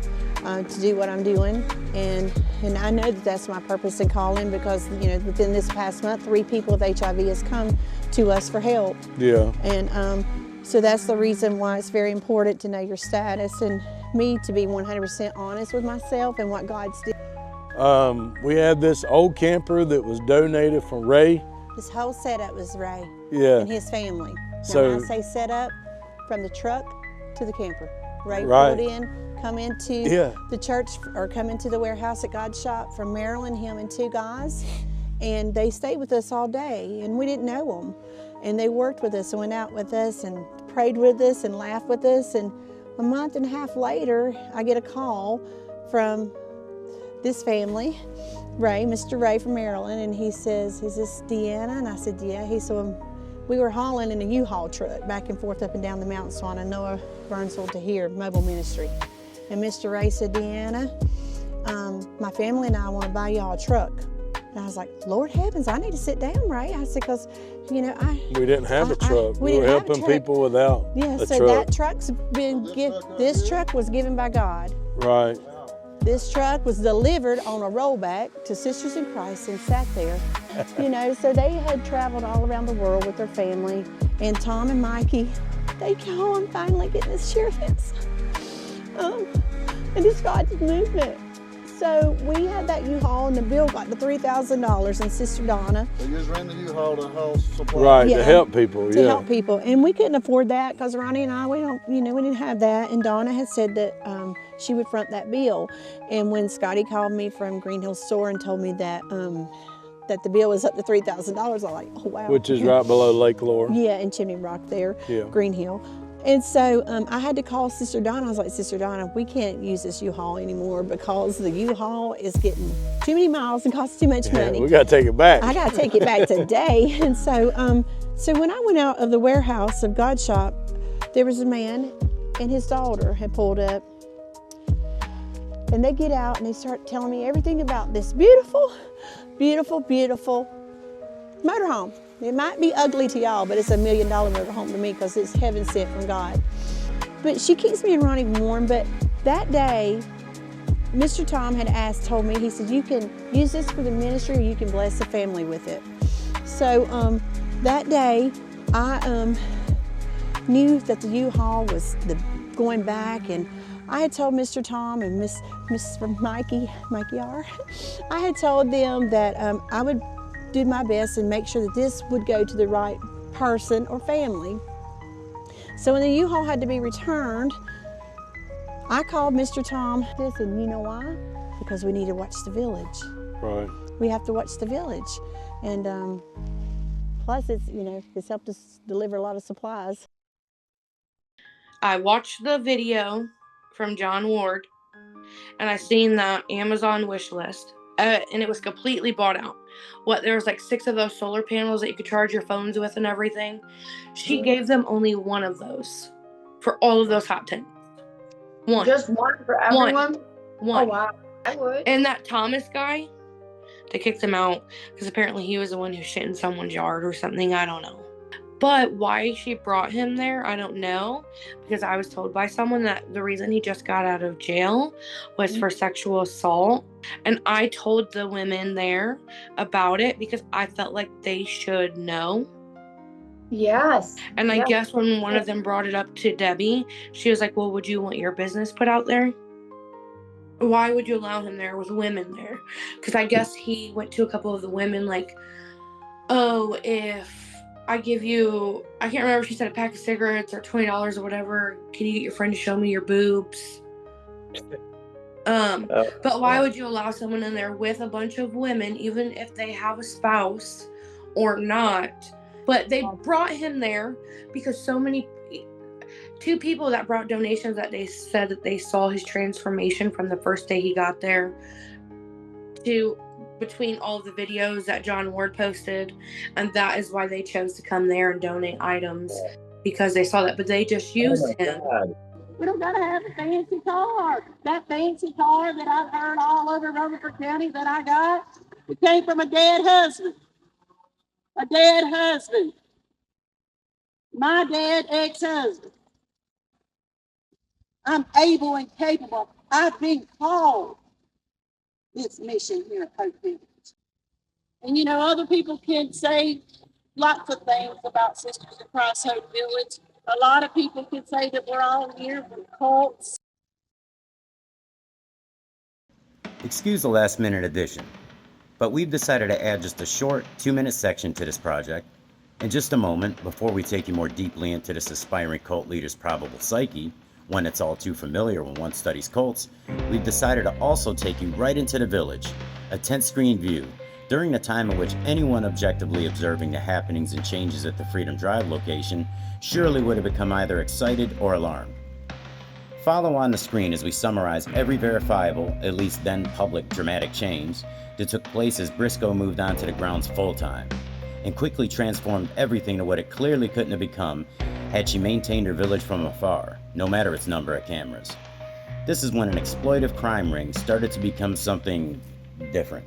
do what I'm doing, and I know that that's my purpose and calling, because, you know, within this past month, 3 people with HIV has come to us for help. Yeah. And so that's the reason why it's very important to know your status, and me to be 100% honest with myself and what God's doing. We had this old camper that was donated from Ray. This whole setup was Ray. Yeah. And his family. So, now, when I say setup, from the truck to the camper. Ray right. pulled in, come into the church, or come into the warehouse at God's shop from Maryland, him and 2 guys. And they stayed with us all day, and we didn't know them. And they worked with us and went out with us and prayed with us and laughed with us. And a month and a half later, I get a call from this family, Ray, Mr. Ray from Maryland, and he says, "Is this Deanna?" And I said, "Yeah." He said, "We were hauling in a U-Haul truck back and forth up and down the mountain so on Noah Burnsville to here, mobile ministry." And Mr. Ray said, "Deanna, my family and I want to buy y'all a truck." And I was like, "Lord heavens, I need to sit down, Ray." I said, "Because, you know, we didn't have a truck. We were helping people without a so truck. That truck's been this truck was given by God. Right. This truck was delivered on a rollback to Sisters in Christ and sat there. You know, so they had traveled all around the world with their family. And Tom and Mikey, they go, "I'm finally getting this insurance." And it's God's movement. So we had that U-Haul, and the bill got to $3,000, and Sister Donna. So you just ran the U-Haul to haul supplies. Right, to help people, To help people. And we couldn't afford that, because Ronnie and I, we didn't have that. And Donna had said that she would front that bill. And when Scotty called me from Green Hill Store and told me that that the bill was up to $3,000, I was like, "Oh, wow." Which is right below Lake Lore. Yeah, in Chimney Rock there, Green Hill. And so I had to call Sister Donna. I was like, "Sister Donna, we can't use this U-Haul anymore, because the U-Haul is getting too many miles and costs too much money. We got to take it back. I got to take it back today." And so so when I went out of the warehouse of God's shop, there was a man and his daughter had pulled up. And they get out and they start telling me everything about this beautiful, beautiful, beautiful motorhome. It might be ugly to y'all, but it's $1 million motorhome to me, because it's heaven sent from God. But she keeps me and Ronnie warm. But that day, Mr. Tom had told me, he said, "You can use this for the ministry, or you can bless the family with it." So that day, I knew that the U-Haul was going back, and I had told Mr. Tom and Miss Mikey R. I had told them that I would do my best and make sure that this would go to the right person or family. So when the U-Haul had to be returned, I called Mr. Tom, and you know why? Because we need to watch the village. Right. We have to watch the village. And plus it's helped us deliver a lot of supplies. I watched the video from John Ward, and I seen the Amazon wish list, and it was completely bought out. There was like 6 of those solar panels that you could charge your phones with and everything. She gave them only 1 of those for all of those hot tents. 1. Just 1 for everyone? 1. Oh, wow. I would. And that Thomas guy, they kicked him out because apparently he was the one who shit in someone's yard or something. I don't know. But why she brought him there, I don't know. Because I was told by someone that the reason he just got out of jail was for sexual assault. And I told the women there about it because I felt like they should know. Yes. And I guess when one of them brought it up to Debbie, she was like, well, would you want your business put out there? Why would you allow him there with women there? Because I guess he went to a couple of the women like, oh, if I give you, I can't remember if she said a pack of cigarettes or $20 or whatever, can you get your friend to show me your boobs? But why would you allow someone in there with a bunch of women, even if they have a spouse or not? But they brought him there because 2 people that brought donations that they said that they saw his transformation from the first day he got there to between all the videos that John Ward posted, and that is why they chose to come there and donate items, because they saw that, but they just used him. We don't gotta have a fancy car. That fancy car that I've heard all over Rutherford County that I got, it came from a dead husband. A dead husband. My dead ex-husband. I'm able and capable. I've been called this mission here at Hope Village. And other people can say lots of things about Sisters of Christ Hope Village. A lot of people can say that we're all here from cults. Excuse the last minute addition, but we've decided to add just a short 2-minute section to this project. In just a moment, before we take you more deeply into this aspiring cult leader's probable psyche, one that's all too familiar when one studies cults, we've decided to also take you right into the village, a tent-screen view, during the time in which anyone objectively observing the happenings and changes at the Freedom Drive location surely would have become either excited or alarmed. Follow on the screen as we summarize every verifiable, at least then public, dramatic change that took place as Briscoe moved onto the grounds full-time, and quickly transformed everything to what it clearly couldn't have become had she maintained her village from afar, no matter its number of cameras. This is when an exploitive crime ring started to become something different.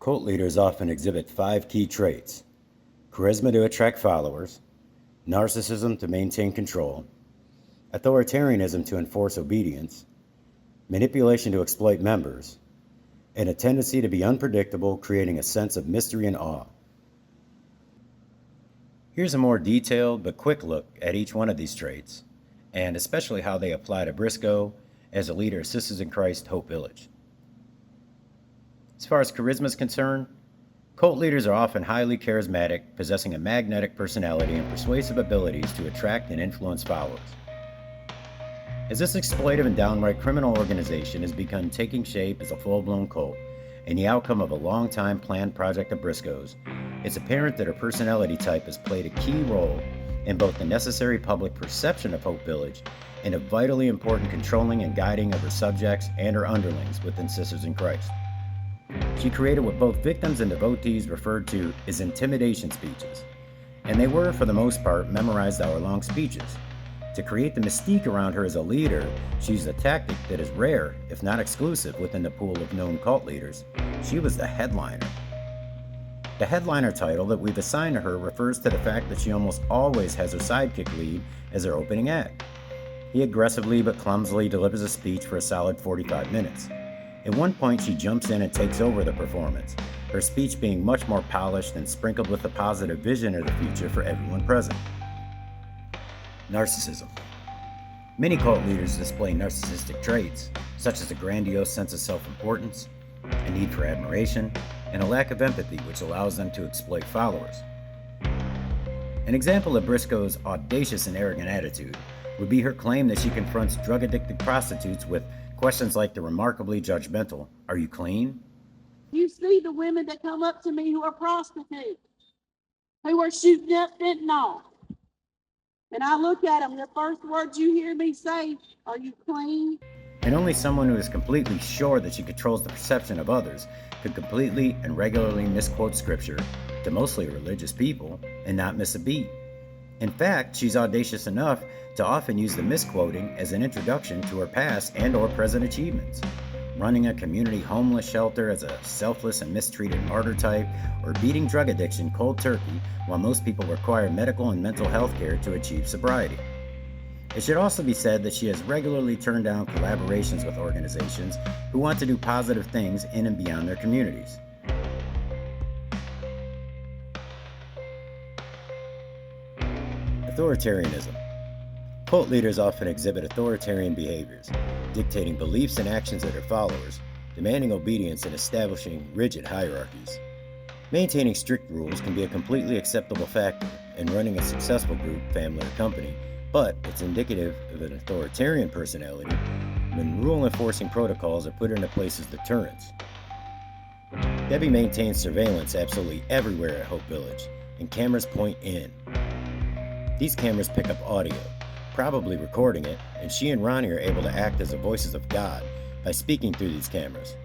Cult leaders often exhibit 5 key traits: charisma to attract followers, narcissism to maintain control, authoritarianism to enforce obedience, manipulation to exploit members, and a tendency to be unpredictable, creating a sense of mystery and awe. Here's a more detailed but quick look at each one of these traits, and especially how they apply to Briscoe as a leader of Sisters in Christ Hope Village. As far as charisma is concerned, cult leaders are often highly charismatic, possessing a magnetic personality and persuasive abilities to attract and influence followers. As this exploitive and downright criminal organization has begun taking shape as a full-blown cult, and the outcome of a long-time planned project of Briscoe's, it's apparent that her personality type has played a key role in both the necessary public perception of Hope Village and a vitally important controlling and guiding of her subjects and her underlings within Sisters in Christ. She created what both victims and devotees referred to as intimidation speeches, and they were, for the most part, memorized hour-long speeches. To create the mystique around her as a leader, she used a tactic that is rare, if not exclusive, within the pool of known cult leaders. She was the headliner. The headliner title that we've assigned to her refers to the fact that she almost always has her sidekick lead as her opening act. He aggressively but clumsily delivers a speech for a solid 45 minutes. At one point, she jumps in and takes over the performance, her speech being much more polished and sprinkled with a positive vision of the future for everyone present. Narcissism. Many cult leaders display narcissistic traits, such as a grandiose sense of self-importance, a need for admiration, and a lack of empathy which allows them to exploit followers. An example of Briscoe's audacious and arrogant attitude would be her claim that she confronts drug-addicted prostitutes with questions like the remarkably judgmental, "Are you clean?" You see the women that come up to me who are prostitutes, who are shooting up fentanyl. And I look at them, the first words you hear me say, "Are you clean?" And only someone who is completely sure that she controls the perception of others could completely and regularly misquote scripture to mostly religious people and not miss a beat. In fact, she's audacious enough to often use the misquoting as an introduction to her past and or present achievements. Running a community homeless shelter as a selfless and mistreated martyr type, or beating drug addiction cold turkey while most people require medical and mental health care to achieve sobriety. It should also be said that she has regularly turned down collaborations with organizations who want to do positive things in and beyond their communities. Authoritarianism. Cult leaders often exhibit authoritarian behaviors, dictating beliefs and actions of their followers, demanding obedience and establishing rigid hierarchies. Maintaining strict rules can be a completely acceptable factor in running a successful group, family, or company, but it's indicative of an authoritarian personality when rule-enforcing protocols are put into place as deterrents. Debbie maintains surveillance absolutely everywhere at Hope Village, and cameras point in. These cameras pick up audio, probably recording it, and she and Ronnie are able to act as the voices of God by speaking through these cameras.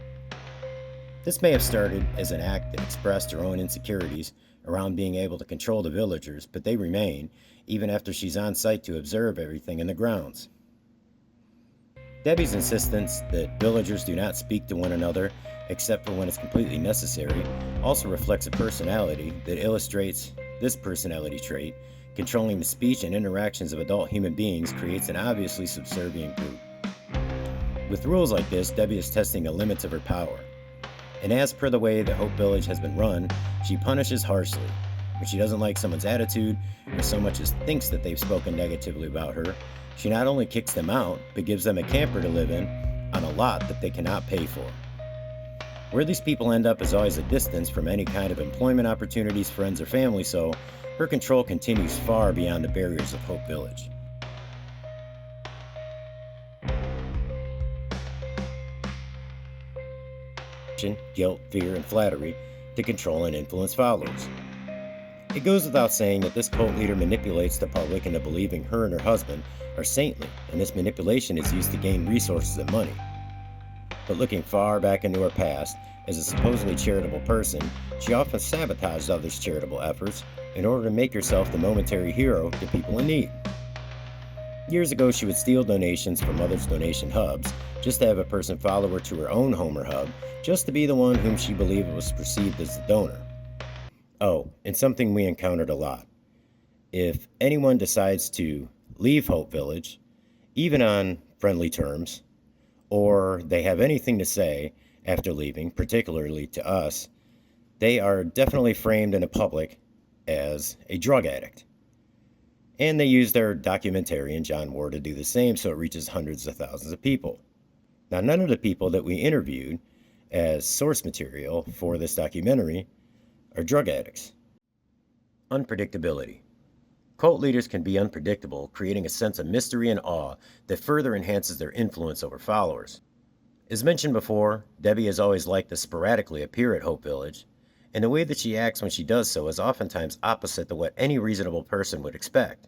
This may have started as an act that expressed her own insecurities around being able to control the villagers, but they remain, even after she's on site to observe everything in the grounds. Debbie's insistence that villagers do not speak to one another except for when it's completely necessary also reflects a personality that illustrates this personality trait. Controlling the speech and interactions of adult human beings creates an obviously subservient group. With rules like this, Debbie is testing the limits of her power. And as per the way the Hope Village has been run, she punishes harshly. When she doesn't like someone's attitude, or so much as thinks that they've spoken negatively about her, she not only kicks them out, but gives them a camper to live in on a lot that they cannot pay for. Where these people end up is always a distance from any kind of employment opportunities, friends, or family, so her control continues far beyond the barriers of Hope Village. Guilt, fear, and flattery to control and influence followers. It goes without saying that this cult leader manipulates the public into believing her and her husband are saintly, and this manipulation is used to gain resources and money. But looking far back into her past, as a supposedly charitable person, she often sabotaged others' charitable efforts in order to make herself the momentary hero to people in need. Years ago, she would steal donations from others' donation hubs just to have a person follow her to her own home or hub, just to be the one whom she believed was perceived as the donor. Oh, and something we encountered a lot. If anyone decides to leave Hope Village, even on friendly terms, or they have anything to say after leaving, particularly to us, they are definitely framed in the public as a drug addict. And they use their documentarian, John Ward, to do the same, so it reaches hundreds of thousands of people. Now, none of the people that we interviewed as source material for this documentary are drug addicts. Unpredictability. Cult leaders can be unpredictable, creating a sense of mystery and awe that further enhances their influence over followers. As mentioned before, Debbie has always liked to sporadically appear at Hope Village, and the way that she acts when she does so is oftentimes opposite to what any reasonable person would expect.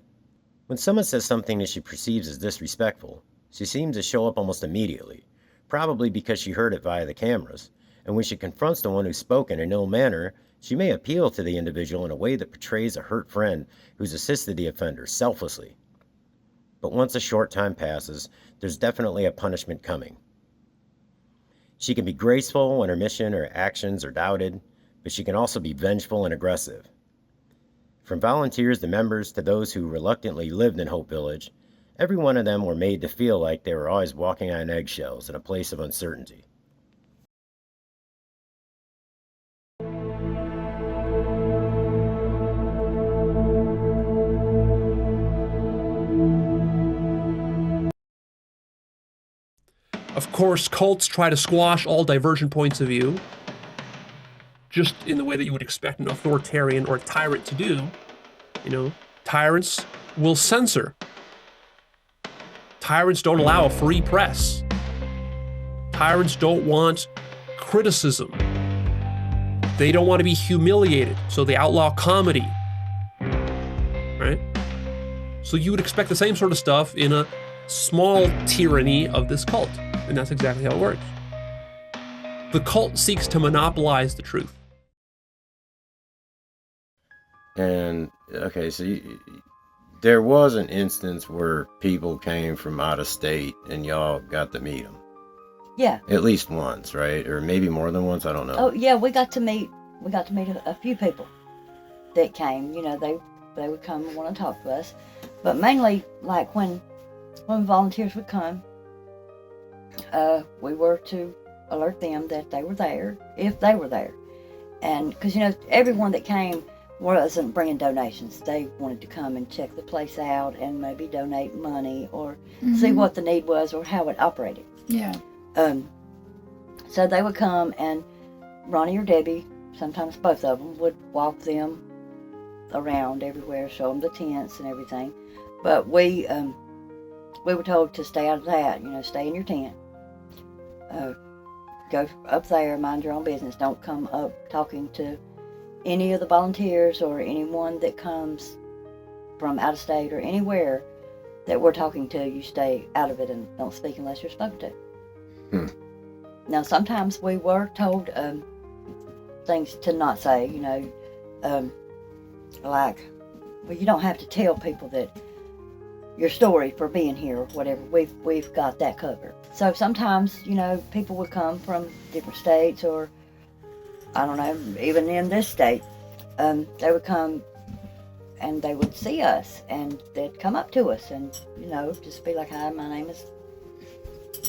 When someone says something that she perceives as disrespectful, she seems to show up almost immediately, probably because she heard it via the cameras, and when she confronts the one who spoke in an ill manner, she may appeal to the individual in a way that portrays a hurt friend who's assisted the offender selflessly. But once a short time passes, there's definitely a punishment coming. She can be graceful when her mission or actions are doubted, but she can also be vengeful and aggressive. From volunteers to members to those who reluctantly lived in Hope Village, every one of them were made to feel like they were always walking on eggshells in a place of uncertainty. Of course, cults try to squash all divergent points of view, just in the way that you would expect an authoritarian or a tyrant to do. You know, tyrants will censor. Tyrants don't allow a free press. Tyrants don't want criticism. They don't want to be humiliated, so they outlaw comedy. Right? So you would expect the same sort of stuff in a small tyranny of this cult. And that's exactly how it works. The cult seeks to monopolize the truth. And, okay, so there was an instance where people came from out of state and y'all got to meet them. Yeah. At least once, right? Or maybe more than once, I don't know. Oh, yeah, we got to meet a few people that came. You know, they would come and want to talk to us. But mainly, like, when volunteers would come, we were to alert them that they were there, if they were there. And because, you know, everyone that came wasn't bringing donations. They wanted to come and check the place out and maybe donate money or see what the need was or how it operated. Yeah. So they would come, and Ronnie or Debbie, sometimes both of them, would walk them around everywhere, show them the tents and everything. But we were told to stay out of that, you know, stay in your tent. Go up there, mind your own business. Don't come up talking to any of the volunteers or anyone that comes from out of state or anywhere that we're talking to. You stay out of it and don't speak unless you're spoken to. Now, sometimes we were told things to not say, you know, like, well, you don't have to tell people that your story for being here or whatever. We've got that covered. So sometimes, you know, people would come from different states or, I don't know, even in this state, they would come and they would see us and they'd come up to us and, you know, just be like, hi, my name is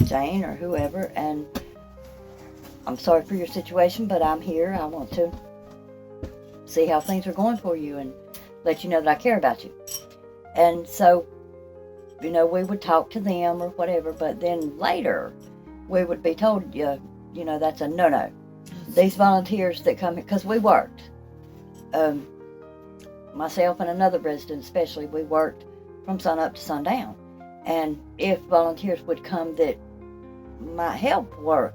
Jane or whoever, and I'm sorry for your situation, but I'm here. I want to see how things are going for you and let you know that I care about you. And so, you know, we would talk to them or whatever, but then later we would be told, you know, that's a no-no. These volunteers that come here, because we worked, myself and another resident especially, we worked from sun up to sundown. And if volunteers would come that might help work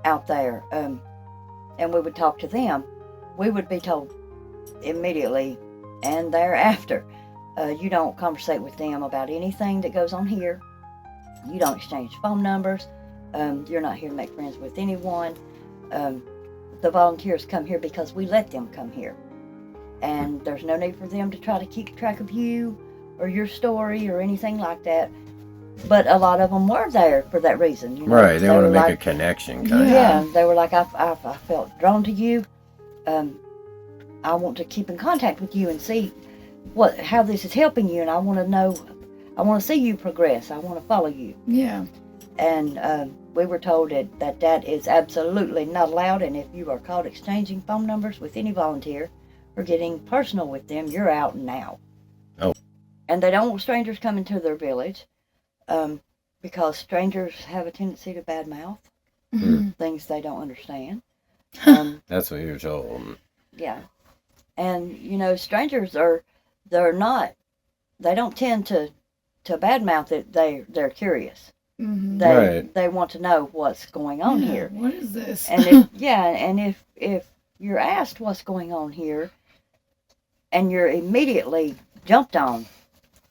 out there, and we would talk to them, we would be told immediately and thereafter, you don't conversate with them about anything that goes on here. You don't exchange phone numbers. You're not here to make friends with anyone. The volunteers come here because we let them come here. And there's no need for them to try to keep track of you or your story or anything like that. But a lot of them were there for that reason. You know? Right, they want to make like, a connection, kind of. Yeah, they were like, I felt drawn to you. I want to keep in contact with you and see how this is helping you, and I want to know, I want to see you progress. I want to follow you. Yeah. And we were told that is absolutely not allowed, and if you are caught exchanging phone numbers with any volunteer or getting personal with them, you're out now. Oh. And they don't want strangers coming to their village because strangers have a tendency to badmouth things they don't understand. That's what you're told. Yeah. And, you know, strangers they don't tend to badmouth it. They're curious. They want to know what's going on here. What is this? And if you're asked what's going on here and you're immediately jumped on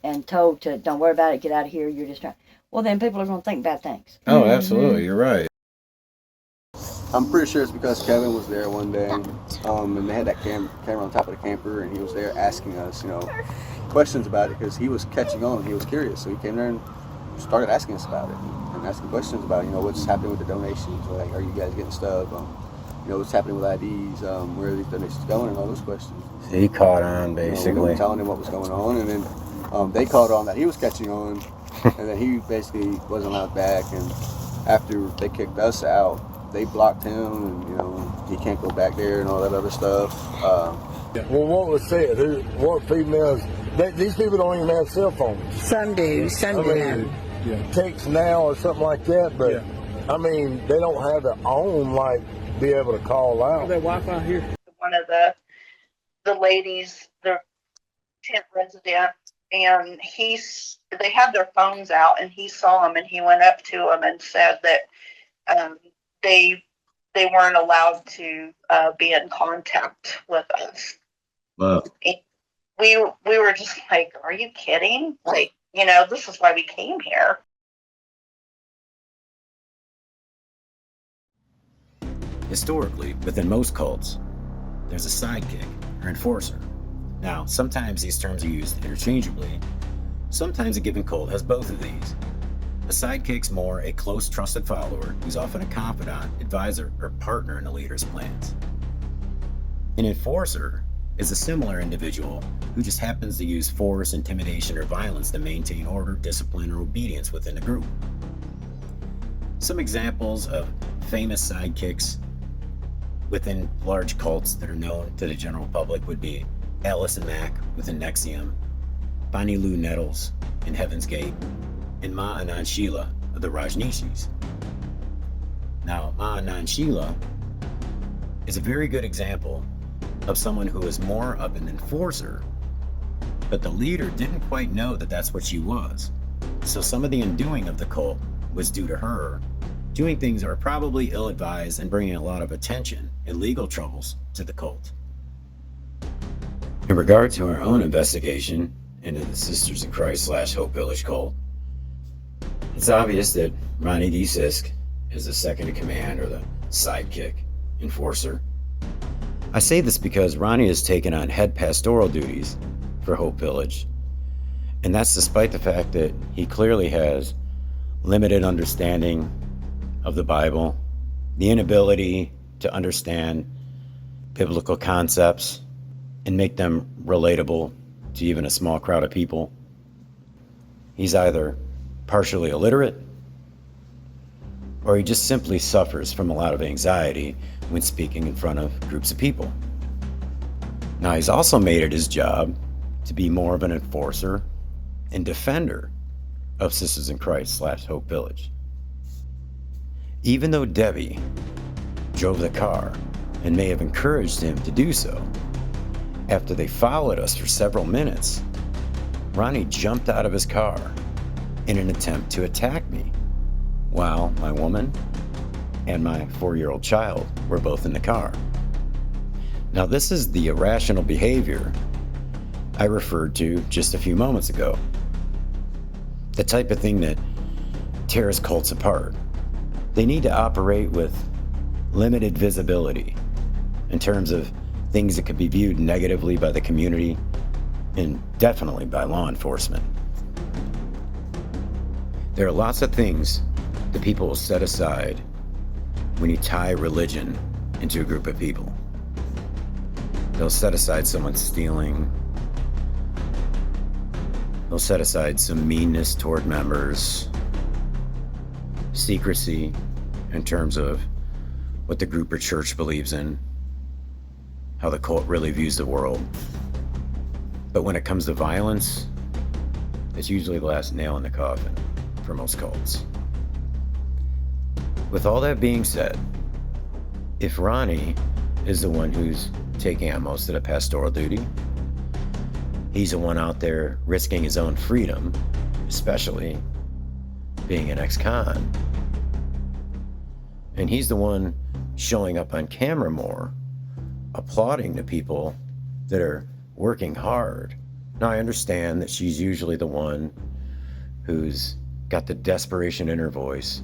and told to don't worry about it, get out of here, you're just trying, well, then people are going to think bad things. Oh, absolutely, you're right. I'm pretty sure it's because Kevin was there one day, and they had that camera on top of the camper, and he was there asking us, questions about it, because he was catching on, he was curious, so he came there and started asking us about it, and asking questions about, what's happening with the donations, like, are you guys getting stuff, what's happening with IDs, where are these donations going, and all those questions. So he caught on, basically. We were telling him what was going on, and then they caught on that he was catching on, and then he basically wasn't allowed back, and after they kicked us out, they blocked him, and he can't go back there and all that other stuff. Well, what was said? What females? These people don't even have cell phones. Some do. Some do. Text now or something like that, but I mean, they don't have their own be able to call out. Their Wi-Fi here. One of the ladies, the tent resident, and they had their phones out, and he saw them, and he went up to them and said that they weren't allowed to be in contact with us. Wow. We were just like, are you kidding? This is why we came here. Historically, within most cults, there's a sidekick or enforcer. Now, sometimes these terms are used interchangeably. Sometimes a given cult has both of these. A sidekick's more a close, trusted follower who's often a confidant, advisor, or partner in the leader's plans. An enforcer is a similar individual who just happens to use force, intimidation, or violence to maintain order, discipline, or obedience within the group. Some examples of famous sidekicks within large cults that are known to the general public would be Allison Mack within Nexium, Bonnie Lou Nettles in Heaven's Gate, and Ma Anand Sheila of the Rajneeshis. Now, Ma Anand Sheila is a very good example of someone who is more of an enforcer, but the leader didn't quite know that that's what she was. So some of the undoing of the cult was due to her doing things that are probably ill-advised and bringing a lot of attention and legal troubles to the cult. In regard to our own investigation into the Sisters in Christ / Hope Village cult, it's obvious that Ronnie D. Sisk is the second in command, or the sidekick, enforcer. I say this because Ronnie has taken on head pastoral duties for Hope Village, and that's despite the fact that he clearly has limited understanding of the Bible, the inability to understand biblical concepts and make them relatable to even a small crowd of people. He's either partially illiterate, or he just simply suffers from a lot of anxiety when speaking in front of groups of people. Now, he's also made it his job to be more of an enforcer and defender of Sisters in Christ / Hope Village. Even though Debbie drove the car and may have encouraged him to do so, after they followed us for several minutes, Ronnie jumped out of his car in an attempt to attack me, while my woman and my 4-year-old child were both in the car. Now, this is the irrational behavior I referred to just a few moments ago. The type of thing that tears cults apart. They need to operate with limited visibility in terms of things that could be viewed negatively by the community, and definitely by law enforcement. There are lots of things that people will set aside when you tie religion into a group of people. They'll set aside someone stealing. They'll set aside some meanness toward members, secrecy in terms of what the group or church believes in, how the cult really views the world. But when it comes to violence, it's usually the last nail in the coffin for most cults. With all that being said, if Ronnie is the one who's taking on most of the pastoral duty, he's the one out there risking his own freedom, especially being an ex-con. And he's the one showing up on camera more, applauding the people that are working hard. Now, I understand that she's usually the one who's got the desperation in her voice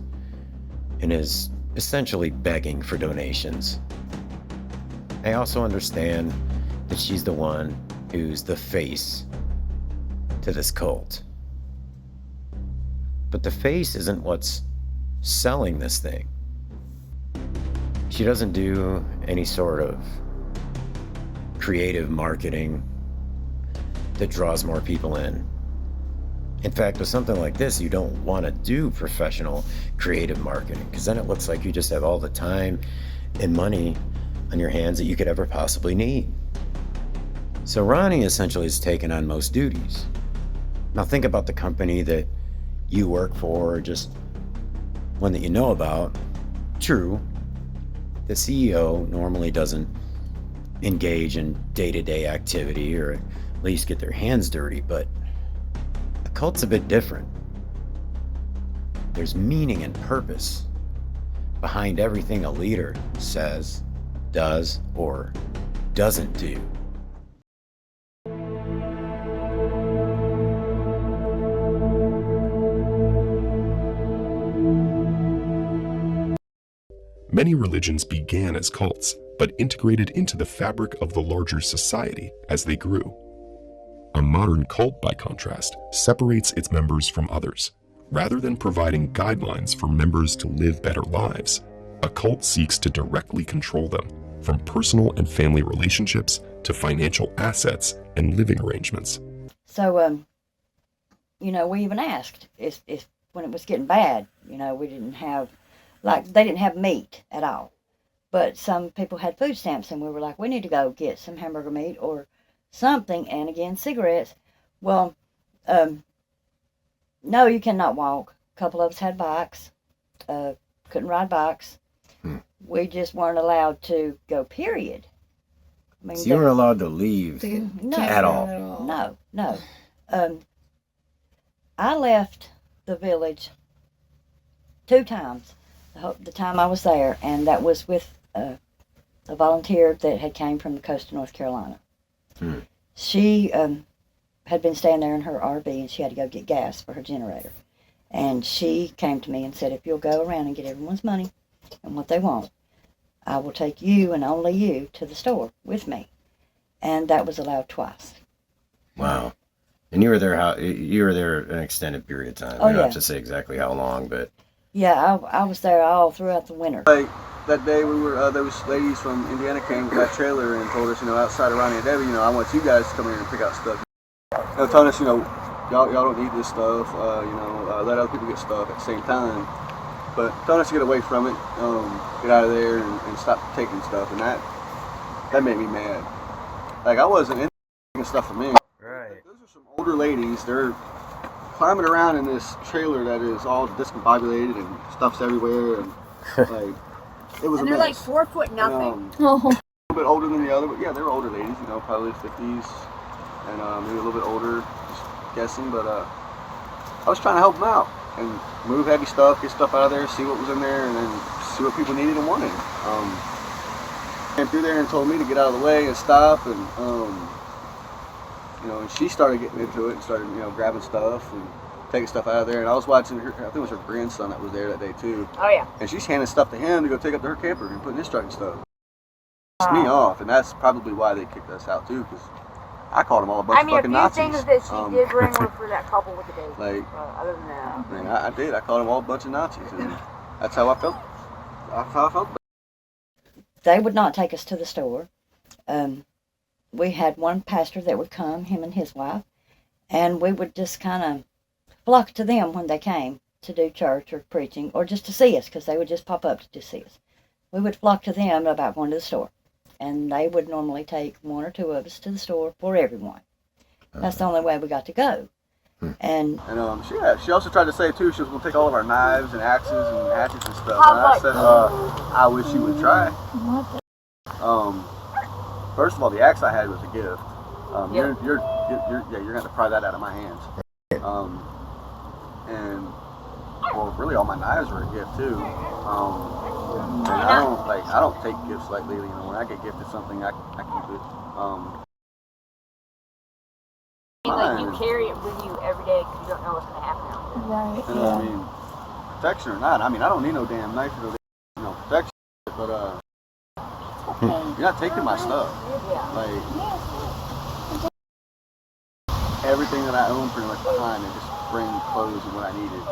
and is essentially begging for donations. I also understand that she's the one who's the face to this cult. But the face isn't what's selling this thing. She doesn't do any sort of creative marketing that draws more people in. In fact, with something like this, you don't want to do professional creative marketing, because then it looks like you just have all the time and money on your hands that you could ever possibly need. So Ronnie essentially has taken on most duties. Now think about the company that you work for, or just one that you know about. True, the CEO normally doesn't engage in day-to-day activity, or at least get their hands dirty, but a cult's a bit different. There's meaning and purpose behind everything a leader says, does, or doesn't do. Many religions began as cults, but integrated into the fabric of the larger society as they grew. A modern cult, by contrast, separates its members from others. Rather than providing guidelines for members to live better lives, a cult seeks to directly control them, from personal and family relationships to financial assets and living arrangements. So, we even asked if when it was getting bad, we didn't have, they didn't have meat at all. But some people had food stamps, and we were like, we need to go get some hamburger meat or something, and again, cigarettes. Well, no, you cannot walk. A couple of us had bikes, couldn't ride bikes. We just weren't allowed to go, period. I mean, so you weren't allowed to leave at all? No. I left the village 2 times, the time I was there, and that was with a volunteer that had came from the coast of North Carolina. She had been staying there in her RV, and she had to go get gas for her generator. And she came to me and said, if you'll go around and get everyone's money and what they want, I will take you and only you to the store with me. And that was allowed twice. Wow. And you were there an extended period of time. Oh, You don't yeah. have to say exactly how long, but Yeah, I was there all throughout the winter. Like that day, we were there was ladies from Indiana came with that trailer and told us, outside of Ronnie and Debbie, I want you guys to come in and pick out stuff. Telling us, y'all don't need this stuff. Let other people get stuff at the same time. But telling us to get away from it, get out of there and stop taking stuff, and that made me mad. Like I wasn't into taking stuff from me. Right. Those are some older ladies. They're climbing around in this trailer that is all discombobulated and stuff's everywhere, and like it was. And a they're like mess. 4 foot nothing. A little bit older than the other, but yeah, they were older ladies. Probably 50s, and maybe a little bit older, just guessing. But I was trying to help them out and move heavy stuff, get stuff out of there, see what was in there, and then see what people needed and wanted. Came through there and told me to get out of the way and stop, and and she started getting into it and started, grabbing stuff and taking stuff out of there. And I was watching her, I think it was her grandson that was there that day too. Oh yeah. And she's handing stuff to him to go take up to her camper and put in his truck and stuff. Pissed me off, and that's probably why they kicked us out too, because I called them all a bunch of fucking Nazis. I mean, a few things that she did bring were for that couple with the baby. Like, other than that. I mean, I did. I called them all a bunch of Nazis, and that's how I felt. That's how I felt. They would not take us to the store. We had one pastor that would come, him and his wife, and we would just kind of flock to them when they came to do church or preaching, or just to see us, because they would just pop up to just see us. We would flock to them about going to the store, and they would normally take one or two of us to the store for everyone. That's the only way we got to go. And she also tried to say too she was going to take all of our knives and axes and hatchets and stuff. And I said, I wish you would try. First of all, the axe I had was a gift. You're gonna have to pry that out of my hands. And well, really all my knives were a gift too. And I don't take gifts lightly. You know, when I get gifted something, I keep it. Like you carry it with you every day because you don't know what's gonna happen out there. Right. And I mean, protection or not, I mean, I don't need no damn knife or no protection, but you're not taking my stuff. Like everything that I own pretty much behind it, just bring clothes and what I needed.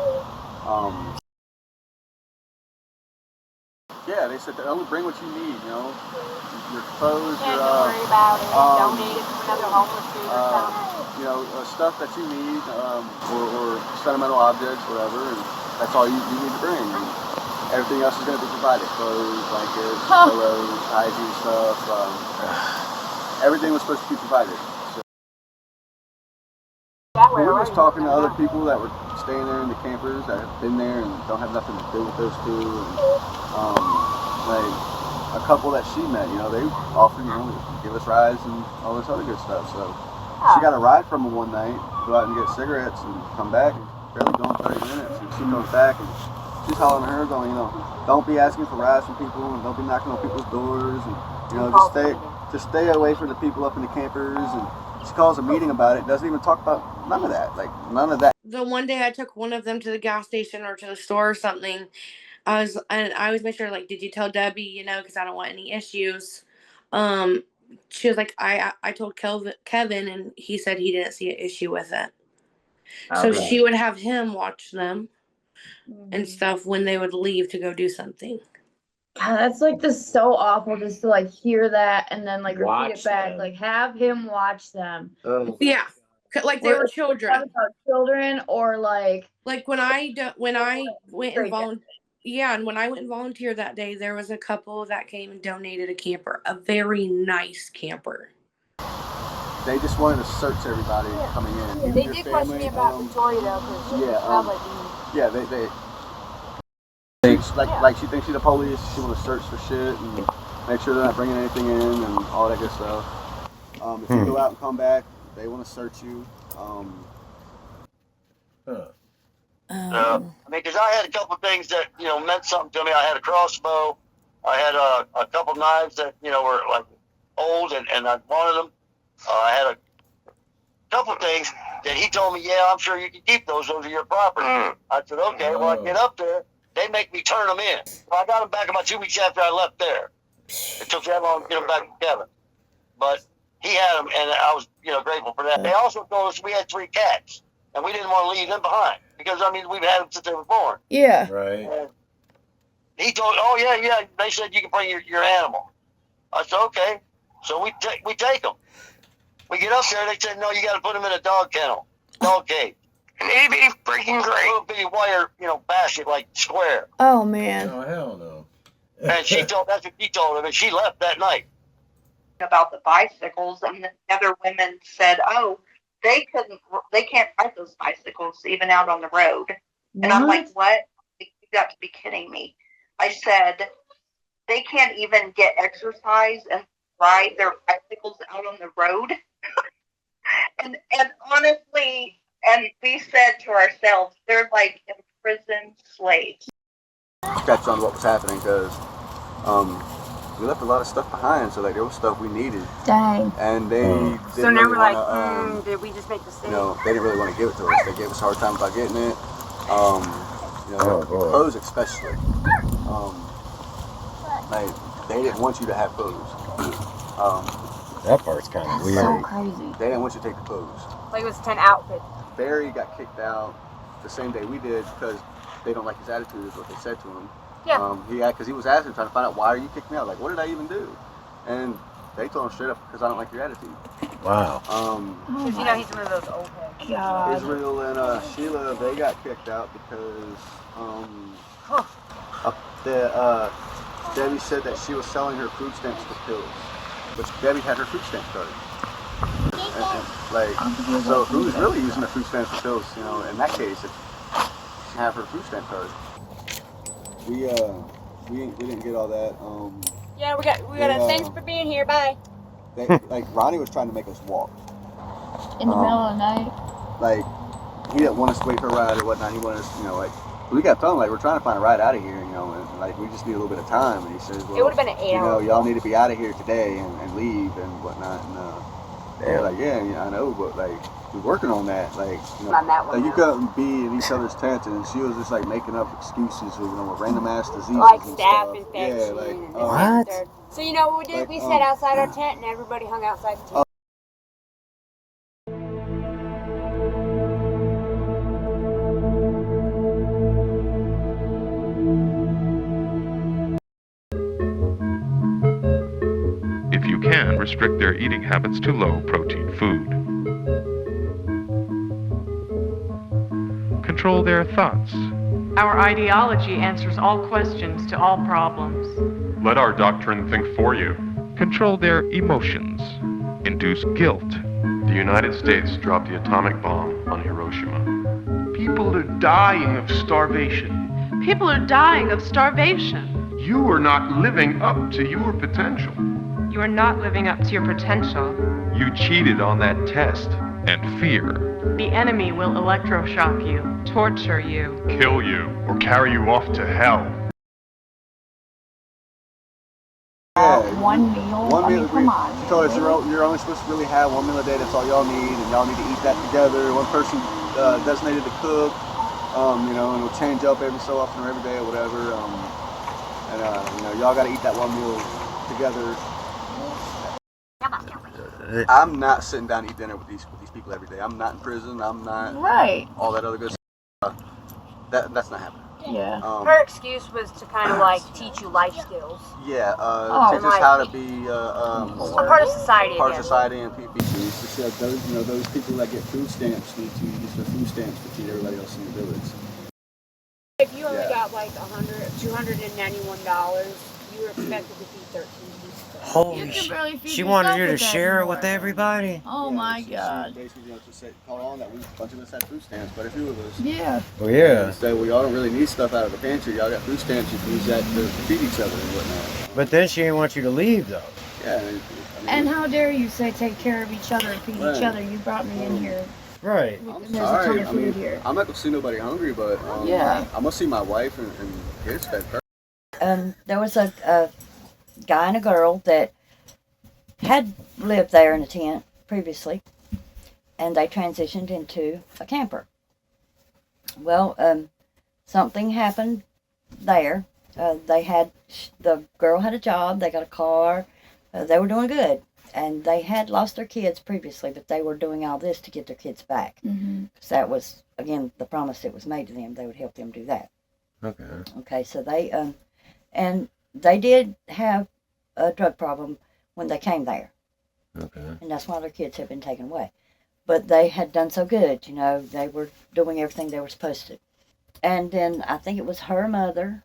Yeah, they said only bring what you need, you know. Your clothes, Don't worry about it. Donate it to another homeless dude or something. You know, stuff that you need, or sentimental objects, whatever, and that's all you need to bring. And everything else is going to be provided. Clothes, blankets, pillows, hygiene stuff. Everything was supposed to be provided. So, we were just talking to other people that were staying there in the campers that have been there and don't have nothing to do with those two. And, like a couple that she met, you know, they offered, you know, to give us rides and all this other good stuff. So she got a ride from them one night, go out and get cigarettes and come back. And barely going 30 minutes, and she comes back and she's hollering at her, going, you know, don't be asking for rides from people and don't be knocking on people's doors, and you know, just stay away from the people up in the campers. And she calls a meeting about it, doesn't even talk about none of that, like none of that. The one day I took one of them to the gas station or to the store or something, I always make sure, like, did you tell Debbie, you know, because I don't want any issues. She was like, I told Kevin, and he said he didn't see an issue with it. So she would have him watch them and stuff when they would leave to go do something. God, that's like just so awful just to like hear that and then like Watch repeat it back. them. Like have him watch them. Yeah, like they were children. Children or like when I went and volunteered. Yeah, and when I went and volunteered that day, there was a couple that came and donated a camper, a very nice camper. They just wanted to search everybody coming in. They did question me about Victoria though, because like she thinks she's the police. She want to search for shit and make sure they're not bringing anything in and all that good stuff. If you go out and come back, they want to search you. I mean, because I had a couple of things that, you know, meant something to me. I had a crossbow. I had a couple knives that, you know, were like old and I wanted them. I had a couple of things that he told me, yeah, I'm sure you can keep those. Those are your property. I said, okay. Well, I get up there. They make me turn them in. I got them back about 2 weeks after I left there. It took that long to get them back to Kevin. But he had them, and I was, you know, grateful for that. They also told us we had 3 cats, and we didn't want to leave them behind. Because, I mean, we've had them since they were born. Yeah. Right. And he told, oh, yeah, they said you can bring your animal. I said, okay. So we take them. We get up there, they said, no, you got to put them in a dog kennel, dog cage. And it'd be freaking great. A little bitty wire, you know, basket, like square. Oh, man. Oh, hell no. And that's what she told him, and she left that night. About the bicycles, and the other women said, oh, they can't ride those bicycles even out on the road. And I'm like, what? You got to be kidding me. I said, they can't even get exercise and ride their bicycles out on the road. and honestly, and we said to ourselves, they're like imprisoned slaves. Catch on what was happening because we left a lot of stuff behind, so like there was stuff we needed. Dang. And they didn't so now really we're wanna, like, did we just make the mistake? You know, they didn't really want to give it to us. They gave us a hard time about getting it. You know, clothes especially. Like they didn't want you to have clothes. That part's kind of weird. So crazy. They didn't want you to take the clothes. Like it was 10 outfits. Barry got kicked out the same day we did because they don't like his attitude, is what they said to him. Yeah. Because he was asking, trying to find out, why are you kicking me out? Like, what did I even do? And they told him straight up, because I don't like your attitude. Wow. Because you know he's one of those old heads. God. Israel and Sheila, they got kicked out because Debbie said that she was selling her food stamps for pills, but Debbie had her food stamp card. So who's really using the food stamps for pills? You know, in that case, if she have her food stamp card. We didn't get all that. Yeah, we got a thanks for being here. Bye. Ronnie was trying to make us walk. In the middle of the night. Like, he didn't want us to wait for a ride or whatnot. He wanted us, you know, like, we got telling him, like, we're trying to find a ride out of here, you know, and like, we just need a little bit of time. And he says, well, it would have been an 8 hour. You know, y'all need to be out of here today and leave and whatnot. And they're like, yeah, I know, but like, we're working on that. Like, you know, like you couldn't be in each other's tents, and she was just like making up excuses, you know, with random ass diseases. Like and staph stuff. infection. Yeah, like, what? So you know what we did? We sat outside our tent and everybody hung outside the tent. If you can, restrict their eating habits to low-protein food. Control their thoughts. Our ideology answers all questions to all problems. Let our doctrine think for you. Control their emotions. Induce guilt. The United States dropped the atomic bomb on Hiroshima. People are dying of starvation. People are dying of starvation. You are not living up to your potential. You are not living up to your potential. You cheated on that test. And fear. The enemy will electroshock you, torture you, kill you, or carry you off to hell. One meal. One meal. Come on. She told us you're only supposed to really have one meal a day. That's all y'all need, and y'all need to eat that together. One person designated to cook, you know, and it'll change up every so often or every day or whatever. You know, y'all got to eat that one meal together. I'm not sitting down to eat dinner with these people every day. I'm not in prison. I'm not all that other good stuff. That's not happening. Yeah. Her excuse was to kind of like teach you life skills. Yeah. Teach us how to be a part of society. Part of society and people. She said those people that get food stamps need to use their food stamps to feed everybody else in the village. If you only got like $291, you were expected to feed 13 people. Holy shit. She wanted you to share it with everybody? Oh my God. Basically, you know, to say, call on that a bunch of us had food stamps, quite a few of us. Yeah. Oh, yeah. Say, well, y'all don't really need stuff out of the pantry. Y'all got food stamps. You can use that to feed each other and whatnot. But then she didn't want you to leave, though. Yeah. And how dare you say take care of each other and feed each other? You brought me in here. Right. I'm sorry. I mean, I'm not going to see nobody hungry, but I'm going to see my wife and kids fed first. There was a guy and a girl that had lived there in a tent previously, and they transitioned into a camper. Well, something happened there. The girl had a job, they got a car, they were doing good, and they had lost their kids previously, but they were doing all this to get their kids back. Because that was, again, the promise that was made to them. They would help them do that. Okay, so they, and they did have a drug problem when they came there. And that's why their kids have been taken away. But they had done so good, you know, they were doing everything they were supposed to. And then I think it was her mother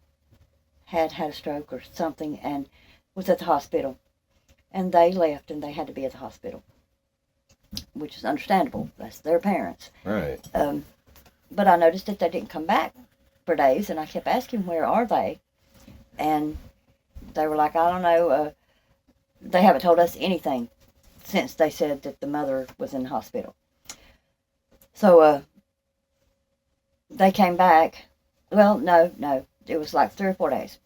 had a stroke or something and was at the hospital. And they left and they had to be at the hospital, which is understandable. That's their parents. Right. But I noticed that they didn't come back for days, and I kept asking, where are they? And they were like, I don't know. They haven't told us anything since they said that the mother was in the hospital. So they came back. Well, no. It was like 3 or 4 days.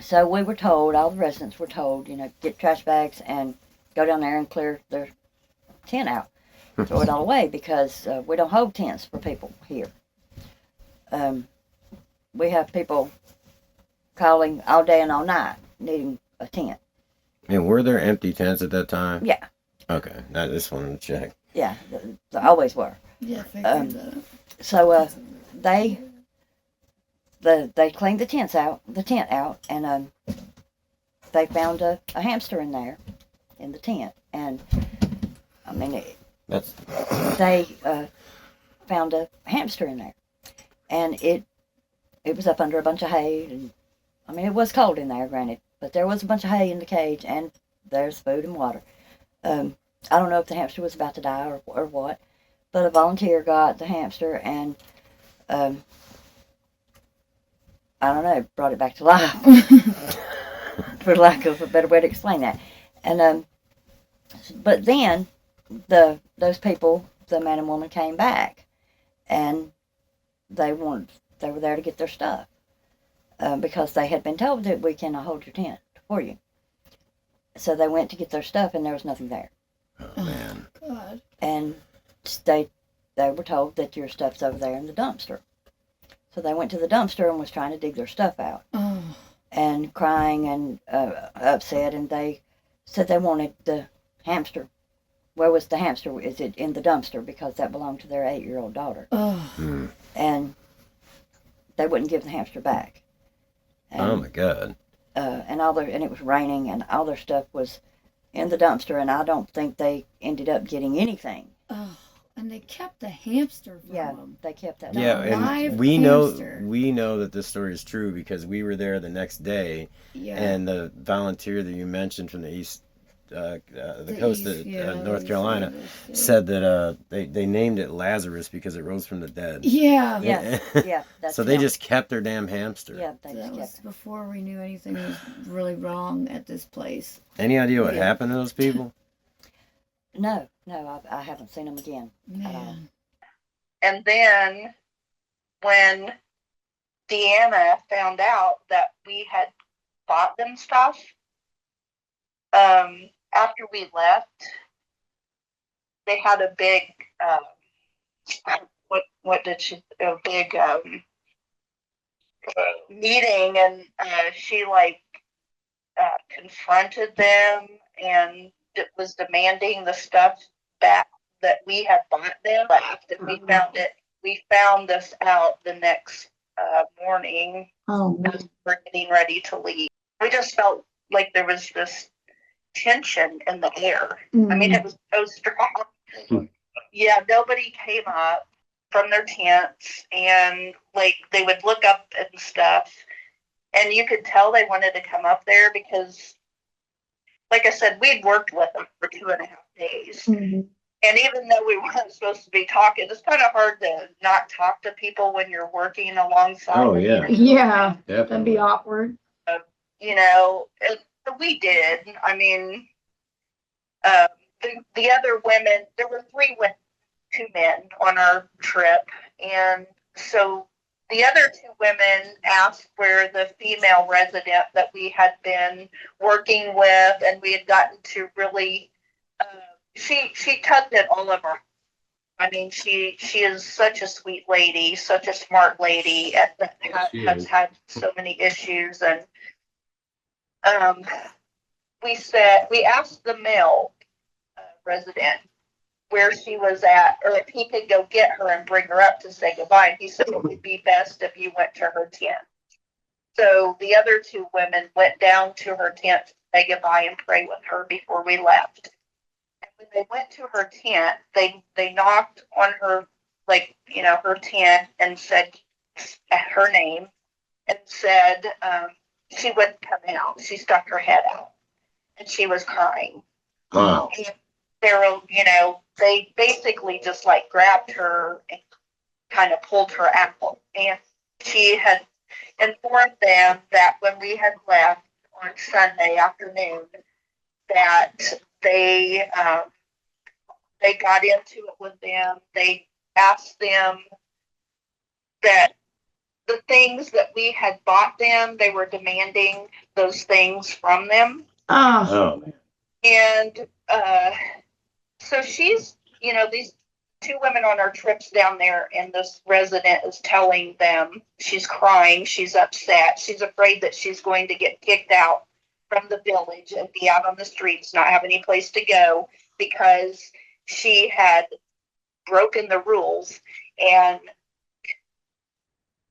So we were told, all the residents were told, you know, get trash bags and go down there and clear their tent out. Throw it all away because we don't hold tents for people here. We have people calling all day and all night needing a tent. And were there empty tents at that time? Yeah. Okay, I just wanted to check. Yeah, there always were. Yeah, figured that. So they cleaned the tent out, and they found a hamster in there, in the tent, and I mean, they found a hamster in there, and it was up under a bunch of hay, and I mean, it was cold in there, granted, but there was a bunch of hay in the cage, and there's food and water. I don't know if the hamster was about to die or what, but a volunteer got the hamster and, I don't know, brought it back to life, for lack of a better way to explain that. And but then those people, the man and woman, came back, and they were there to get their stuff, because they had been told that we cannot hold your tent for you. So they went to get their stuff, and there was nothing there. Oh man. God. And they were told that your stuff's over there in the dumpster. So they went to the dumpster and was trying to dig their stuff out. Oh. And crying and upset, and they said they wanted the hamster. Where was the hamster? Is it in the dumpster? Because that belonged to their 8-year-old daughter. Oh. And they wouldn't give the hamster back. And, oh my God. And it was raining, and all their stuff was in the dumpster, and I don't think they ended up getting anything. Oh, and they kept the hamster from them. They kept that. Yeah, and we know that this story is true because we were there the next day, and the volunteer that you mentioned from the east, the coast of North Carolina, said that they named it Lazarus because it rose from the dead. Yeah. Yeah. So they just kept their damn hamster. Yeah, that was before we knew anything was really wrong at this place. Any idea what happened to those people? No, I haven't seen them again. Man. And then when Deanna found out that we had bought them stuff, after we left, they had a big, meeting, and she confronted them and was demanding the stuff back that we had bought them. And we found this out the next morning. Oh, as we're getting ready to leave. We just felt like there was this tension in the air. Mm-hmm. I mean, it was so strong. Yeah, nobody came up from their tents, and they would look up and stuff, and you could tell they wanted to come up there because, like I said, we'd worked with them for 2.5 days. Mm-hmm. And even though we weren't supposed to be talking, it's kind of hard to not talk to people when you're working alongside. Oh, yeah. Yeah, that'd be awkward. We did. I mean, the other women, there were 3 women, 2 men on our trip. And so the other 2 women asked where the female resident that we had been working with, and we had gotten to really, she tugged at all of our. I mean, she is such a sweet lady, such a smart lady, that has had so many issues. And we asked the male resident where she was at, or if he could go get her and bring her up to say goodbye. And he said it would be best if you went to her tent. So the other 2 women went down to her tent to say goodbye and pray with her before we left. And when they went to her tent, they knocked on her, her tent, and said her name, and said she wouldn't come out. She stuck her head out, and she was crying. Wow. And they basically just grabbed her and kind of pulled her out. And she had informed them that when we had left on Sunday afternoon, that they got into it with them. They asked them that the things that we had bought them, they were demanding those things from them. Oh. And so she's, these 2 women on our trips down there, and this resident is telling them she's crying, she's upset, she's afraid that she's going to get kicked out from the village and be out on the streets, not have any place to go, because she had broken the rules and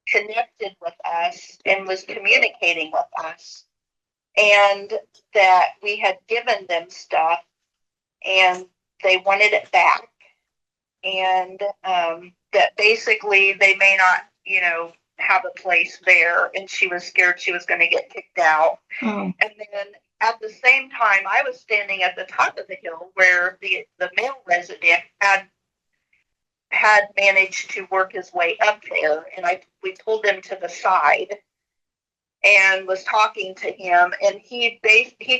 connected with us and was communicating with us, and that we had given them stuff and they wanted it back, and that basically they may not, have a place there, and she was scared she was going to get kicked out. And then at the same time, I was standing at the top of the hill where the male resident had managed to work his way up there, and we pulled him to the side and was talking to him, and he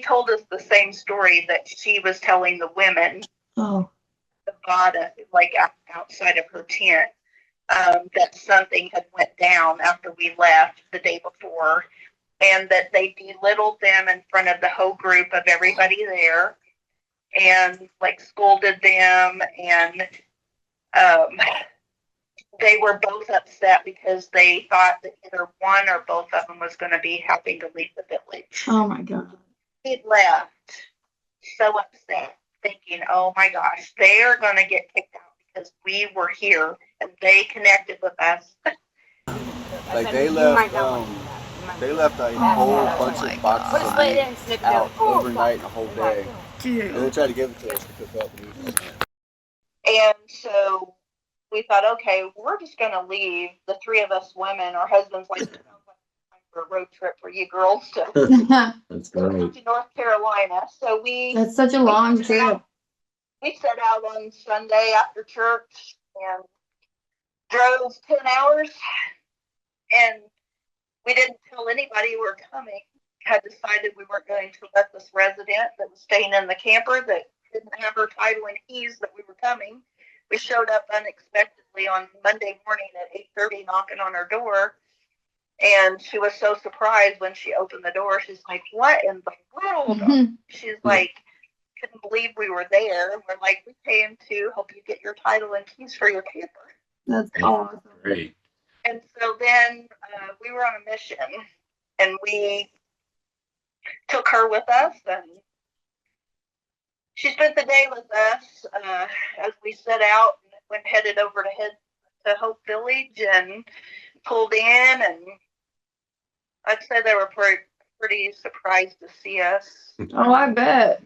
told us the same story that she was telling the women. The bottom, like outside of her tent, that something had went down after we left the day before, and that they belittled them in front of the whole group of everybody there, and like scolded them, and they were both upset because they thought that either one or both of them was going to be having to leave the village. Oh my God. He left so upset, thinking, oh my gosh, they are going to get kicked out because we were here and they connected with us. Like they left a whole bunch of boxes of meat out overnight and a whole day. And they tried to give it to us to cook up. And so we thought, okay, we're just going to leave, the three of us women. Our husbands like, time for a road trip for you girls to That's great. to North Carolina. So That's such a long trip. We set out on Sunday after church and drove 10 hours, and we didn't tell anybody we were coming. Had decided we weren't going to let this resident that was staying in the camper that didn't have her title and keys that we were coming. We showed up unexpectedly on Monday morning at 8:30 knocking on her door, and she was so surprised when she opened the door. She's like, what in the world? She's like, couldn't believe we were there. And we're like, we came to help you get your title and keys for your camper. That's awesome. Great. And so then we were on a mission, and we took her with us, and she spent the day with us as we set out and headed over to Hope Village and pulled in, and I'd say they were pretty surprised to see us. Oh, I bet.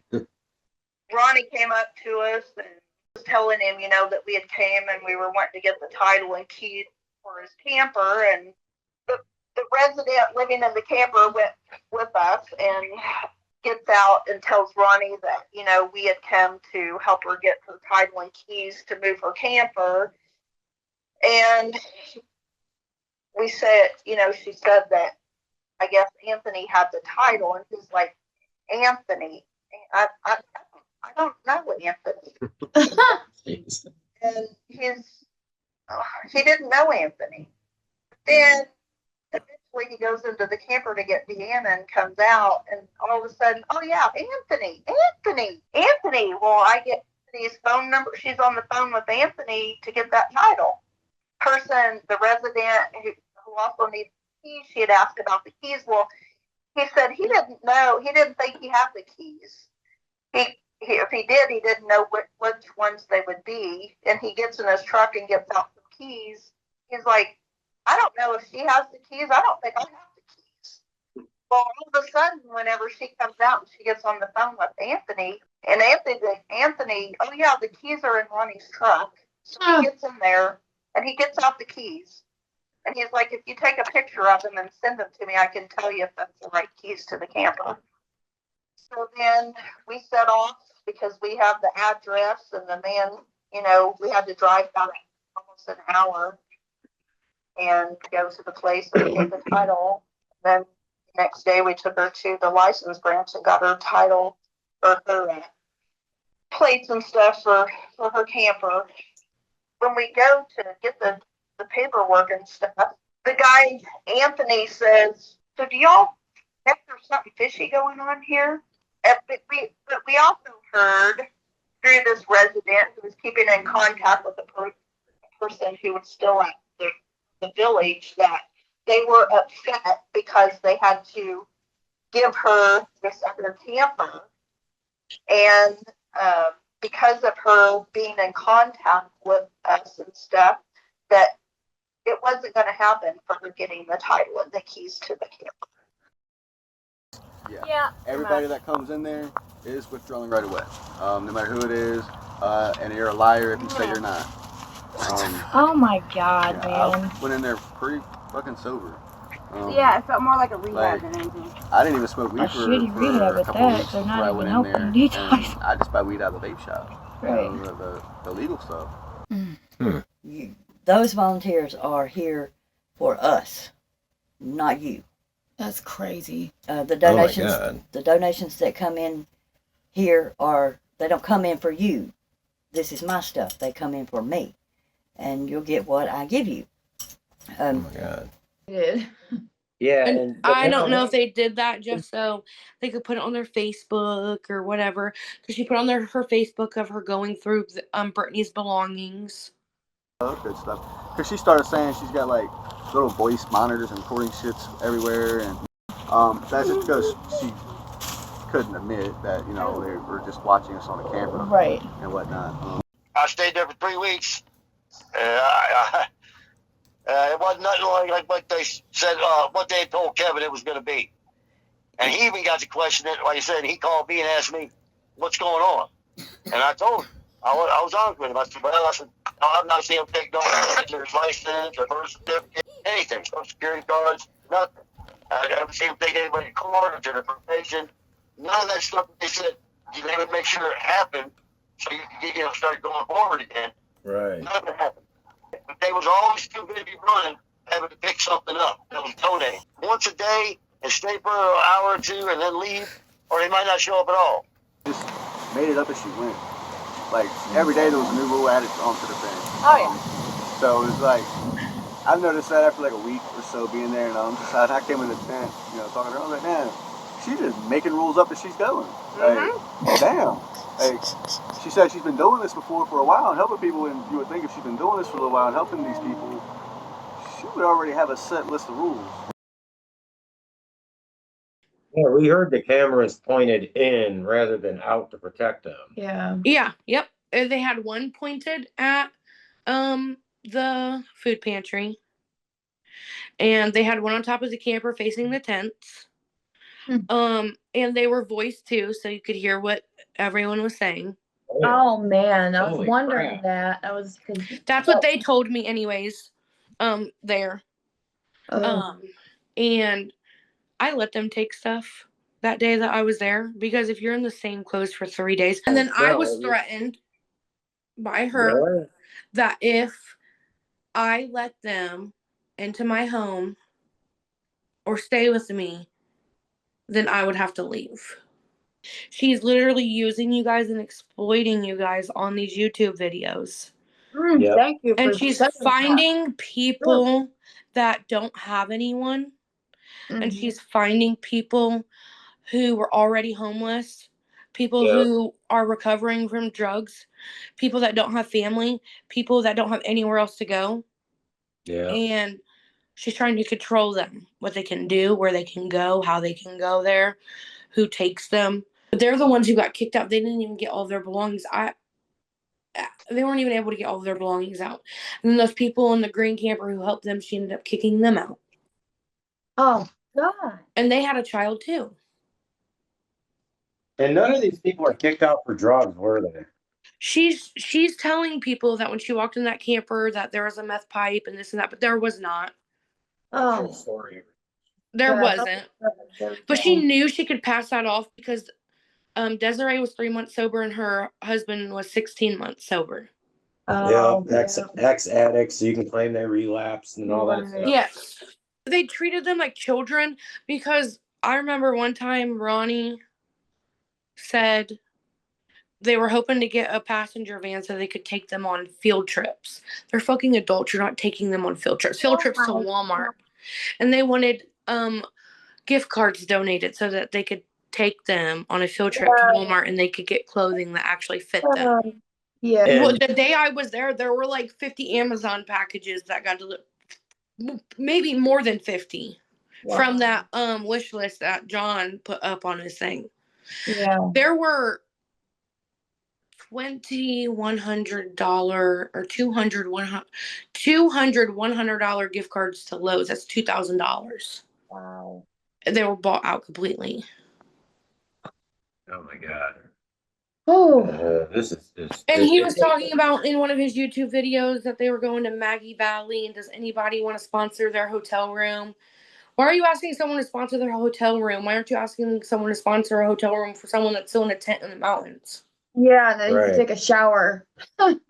Ronnie came up to us and was telling him, that we had came and we were wanting to get the title and keys for his camper, and the resident living in the camper went with us and gets out and tells Ronnie that, we had come to help her get her title and keys to move her camper. And we said, she said that I guess Anthony had the title, and he's like, Anthony, I don't know Anthony. And he didn't know Anthony. Then eventually he goes into the camper to get Deanna and comes out, and all of a sudden, oh yeah, Anthony. Well, I get Anthony's phone number. She's on the phone with Anthony to get that title. The resident who also needs keys, she had asked about the keys. Well, he said he didn't know. He didn't think he had the keys. If he did, he didn't know which ones they would be. And he gets in his truck and gets out some keys. He's like, I don't know if she has the keys. I don't think I have the keys. Well, all of a sudden, whenever she comes out and she gets on the phone with Anthony, and Anthony, oh yeah, the keys are in Ronnie's truck. So he gets in there and he gets out the keys. And he's like, if you take a picture of them and send them to me, I can tell you if that's the right keys to the camper. So then we set off because we have the address, and the man, we had to drive about almost an hour and go to the place and get the title. Then the next day we took her to the license branch and got her title for her plates and stuff for her camper. When we go to get the paperwork and stuff, the guy, Anthony, says, so do y'all think there's something fishy going on here? But we also heard through this resident who was keeping in contact with the person who was still at the village that they were upset because they had to give her this other camper. And because of her being in contact with us and stuff, that it wasn't going to happen for her getting the title and the keys to the camper. Yeah. Everybody that comes in there is withdrawing right away, no matter who it is, and you're a liar if you say you're not. Oh my God, yeah, man. I went in there pretty fucking sober. Yeah, it felt more like a rehab than anything. I didn't even smoke weed for a couple of weeks before I went in there, and I just buy weed out of the vape shop, Right. The legal stuff. Those volunteers are here for us, not you. That's crazy. The donations that come in here they don't come in for you. This is my stuff. They come in for me, and you'll get what I give you. Oh my God. Did. Yeah, and I don't know if they did that just so they could put it on their Facebook or whatever. Because she put on her Facebook of her going through Brittany's belongings. Good stuff. Because she started saying she's got like little voice monitors and recording shits everywhere, and that's just because she couldn't admit that they were just watching us on the camera, right, and whatnot. I stayed there for 3 weeks. It wasn't nothing like what they said, what they had told Kevin it was going to be. And he even got to question it. Like I said, he called me and asked me, "What's going on?" And I told him, I was honest with him. I said, I've not seen him take no driver's license or birth certificate, anything, Social Security cards, nothing. I haven't seen him take anybody to court or to the probation. None of that stuff. They said they would make sure it happened so you could get, start going forward again. Right. Nothing happened. But they was always too busy running, having to pick something up. That was donating once a day and stay for an hour or two and then leave, or they might not show up at all. Just made it up as she went. Like every day there was a new rule added onto the thing. Oh yeah. So it was like I've noticed that after like a week or so being there, and I came in the tent, talking to her. I was like, man, she's just making rules up as she's going. Like, damn. Like, she said she's been doing this before for a while and helping people, and you would think if she's been doing this for a little while and helping these people, she would already have a set list of rules. Yeah, we heard the cameras pointed in rather than out to protect them. Yeah. Yeah. Yep. They had one pointed at the food pantry, and they had one on top of the camper facing the tents. And they were voiced too, so you could hear what everyone was saying. Oh man, I was wondering that. That's what they told me anyways. There. And I let them take stuff that day that I was there, because if you're in the same clothes for 3 days, and then I was threatened by her that if I let them into my home or stay with me, then I would have to leave. She's literally using you guys and exploiting you guys on these YouTube videos. Thank you. And she's finding people that don't have anyone. And she's finding people who were already homeless, people who are recovering from drugs, people that don't have family, people that don't have anywhere else to go. Yeah. And she's trying to control them, what they can do, where they can go, how they can go there, who takes them. But they're the ones who got kicked out. They didn't even get all of their belongings. They weren't even able to get all of their belongings out. And then those people in the green camper who helped them, she ended up kicking them out. Oh, God. And they had a child too. And none of these people are kicked out for drugs, were they? She's telling people that when she walked in that camper that there was a meth pipe and this and that, but there was not. Oh, story. There wasn't. But she knew she could pass that off because Desiree was 3 months sober and her husband was 16 months sober. Ex-addicts, so you can claim they relapsed and all that stuff. Yes. They treated them like children, because I remember one time Ronnie said they were hoping to get a passenger van so they could take them on field trips. They're fucking adults. You're not taking them on field trips. Field trips to Walmart. And they wanted gift cards donated so that they could take them on a field trip to Walmart and they could get clothing that actually fit them. Well, the day I was there were like 50 Amazon packages that got delivered. Maybe more than 50. from that wish list that John put up on his thing. Yeah. There were $200 or $100 gift cards to Lowe's. That's $2,000. Wow. They were bought out completely. Oh my God. Oh. This is And he was talking about in one of his YouTube videos that they were going to Maggie Valley, and does anybody want to sponsor their hotel room? Why are you asking someone to sponsor their hotel room? Why aren't you asking someone to sponsor a hotel room for someone that's still in a tent in the mountains? Yeah, and then you can take a shower. But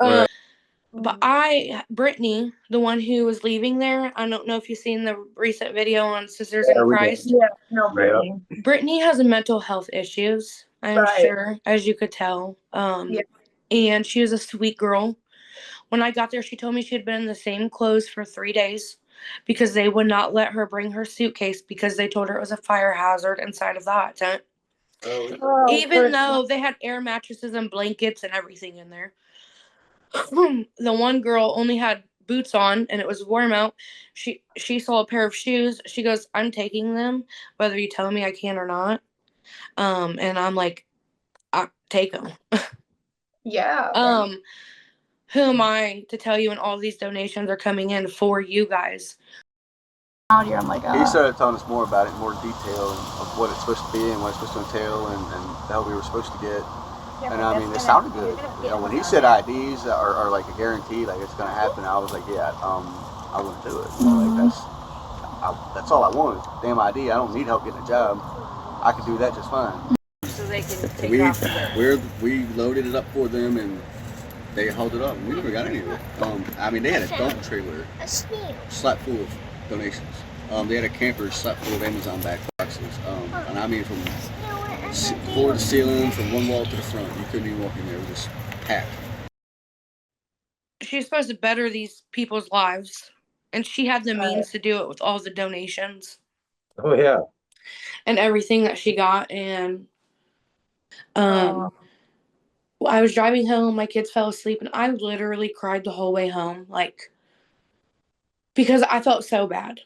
Brittany, the one who was leaving there, I don't know if you've seen the recent video on Sisters in Christ. Yeah, no, Brittany. Brittany has mental health issues, I'm sure, as you could tell. And she was a sweet girl. When I got there, she told me she had been in the same clothes for 3 days because they would not let her bring her suitcase because they told her it was a fire hazard inside of the hot tent. Even though they had air mattresses and blankets and everything in there. The one girl only had boots on and it was warm out. She saw a pair of shoes. She goes, I'm taking them, whether you tell me I can or not. And I'm like, take them. Yeah. Who am I to tell you when all these donations are coming in for you guys? Out here, I'm like, He started telling us more about it, more detail of what it's supposed to be and what it's supposed to entail and the help we were supposed to get. And I mean, it sounded good. You know, when he said IDs are like a guarantee, like it's going to happen, I was like, yeah, I want to do it. You know, like that's all I want. Damn ID. I don't need help getting a job. I can do that just fine. So they can take off there. We loaded it up for them and they hauled it up. We never got any of it. I mean, they had a dump trailer slap full of donations. They had a camper slap full of Amazon bag boxes. And I mean, from floor to ceiling, from one wall to the front, you couldn't even walk in there. It was just packed. She's supposed to better these people's lives, and she had the means to do it with all the donations. Oh yeah. And everything that she got, and I was driving home, my kids fell asleep, and I literally cried the whole way home, like, because I felt so bad.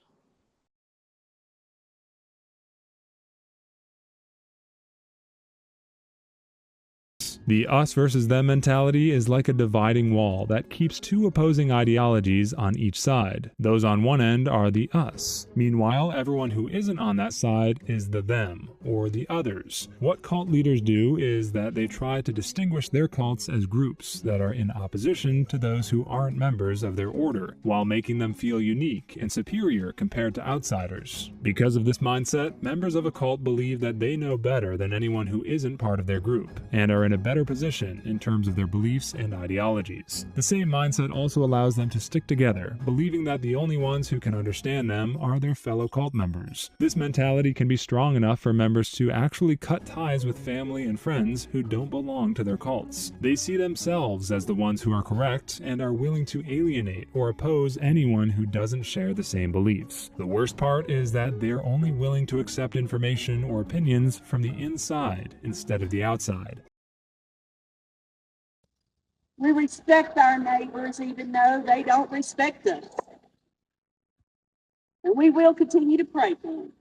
The us versus them mentality is like a dividing wall that keeps two opposing ideologies on each side. Those on one end are the us. Meanwhile, everyone who isn't on that side is the them, or the others. What cult leaders do is that they try to distinguish their cults as groups that are in opposition to those who aren't members of their order, while making them feel unique and superior compared to outsiders. Because of this mindset, members of a cult believe that they know better than anyone who isn't part of their group, and are in a better position in terms of their beliefs and ideologies. The same mindset also allows them to stick together, believing that the only ones who can understand them are their fellow cult members. This mentality can be strong enough for members to actually cut ties with family and friends who don't belong to their cults. They see themselves as the ones who are correct and are willing to alienate or oppose anyone who doesn't share the same beliefs. The worst part is that they're only willing to accept information or opinions from the inside instead of the outside. We respect our neighbors even though they don't respect us. And we will continue to pray for them.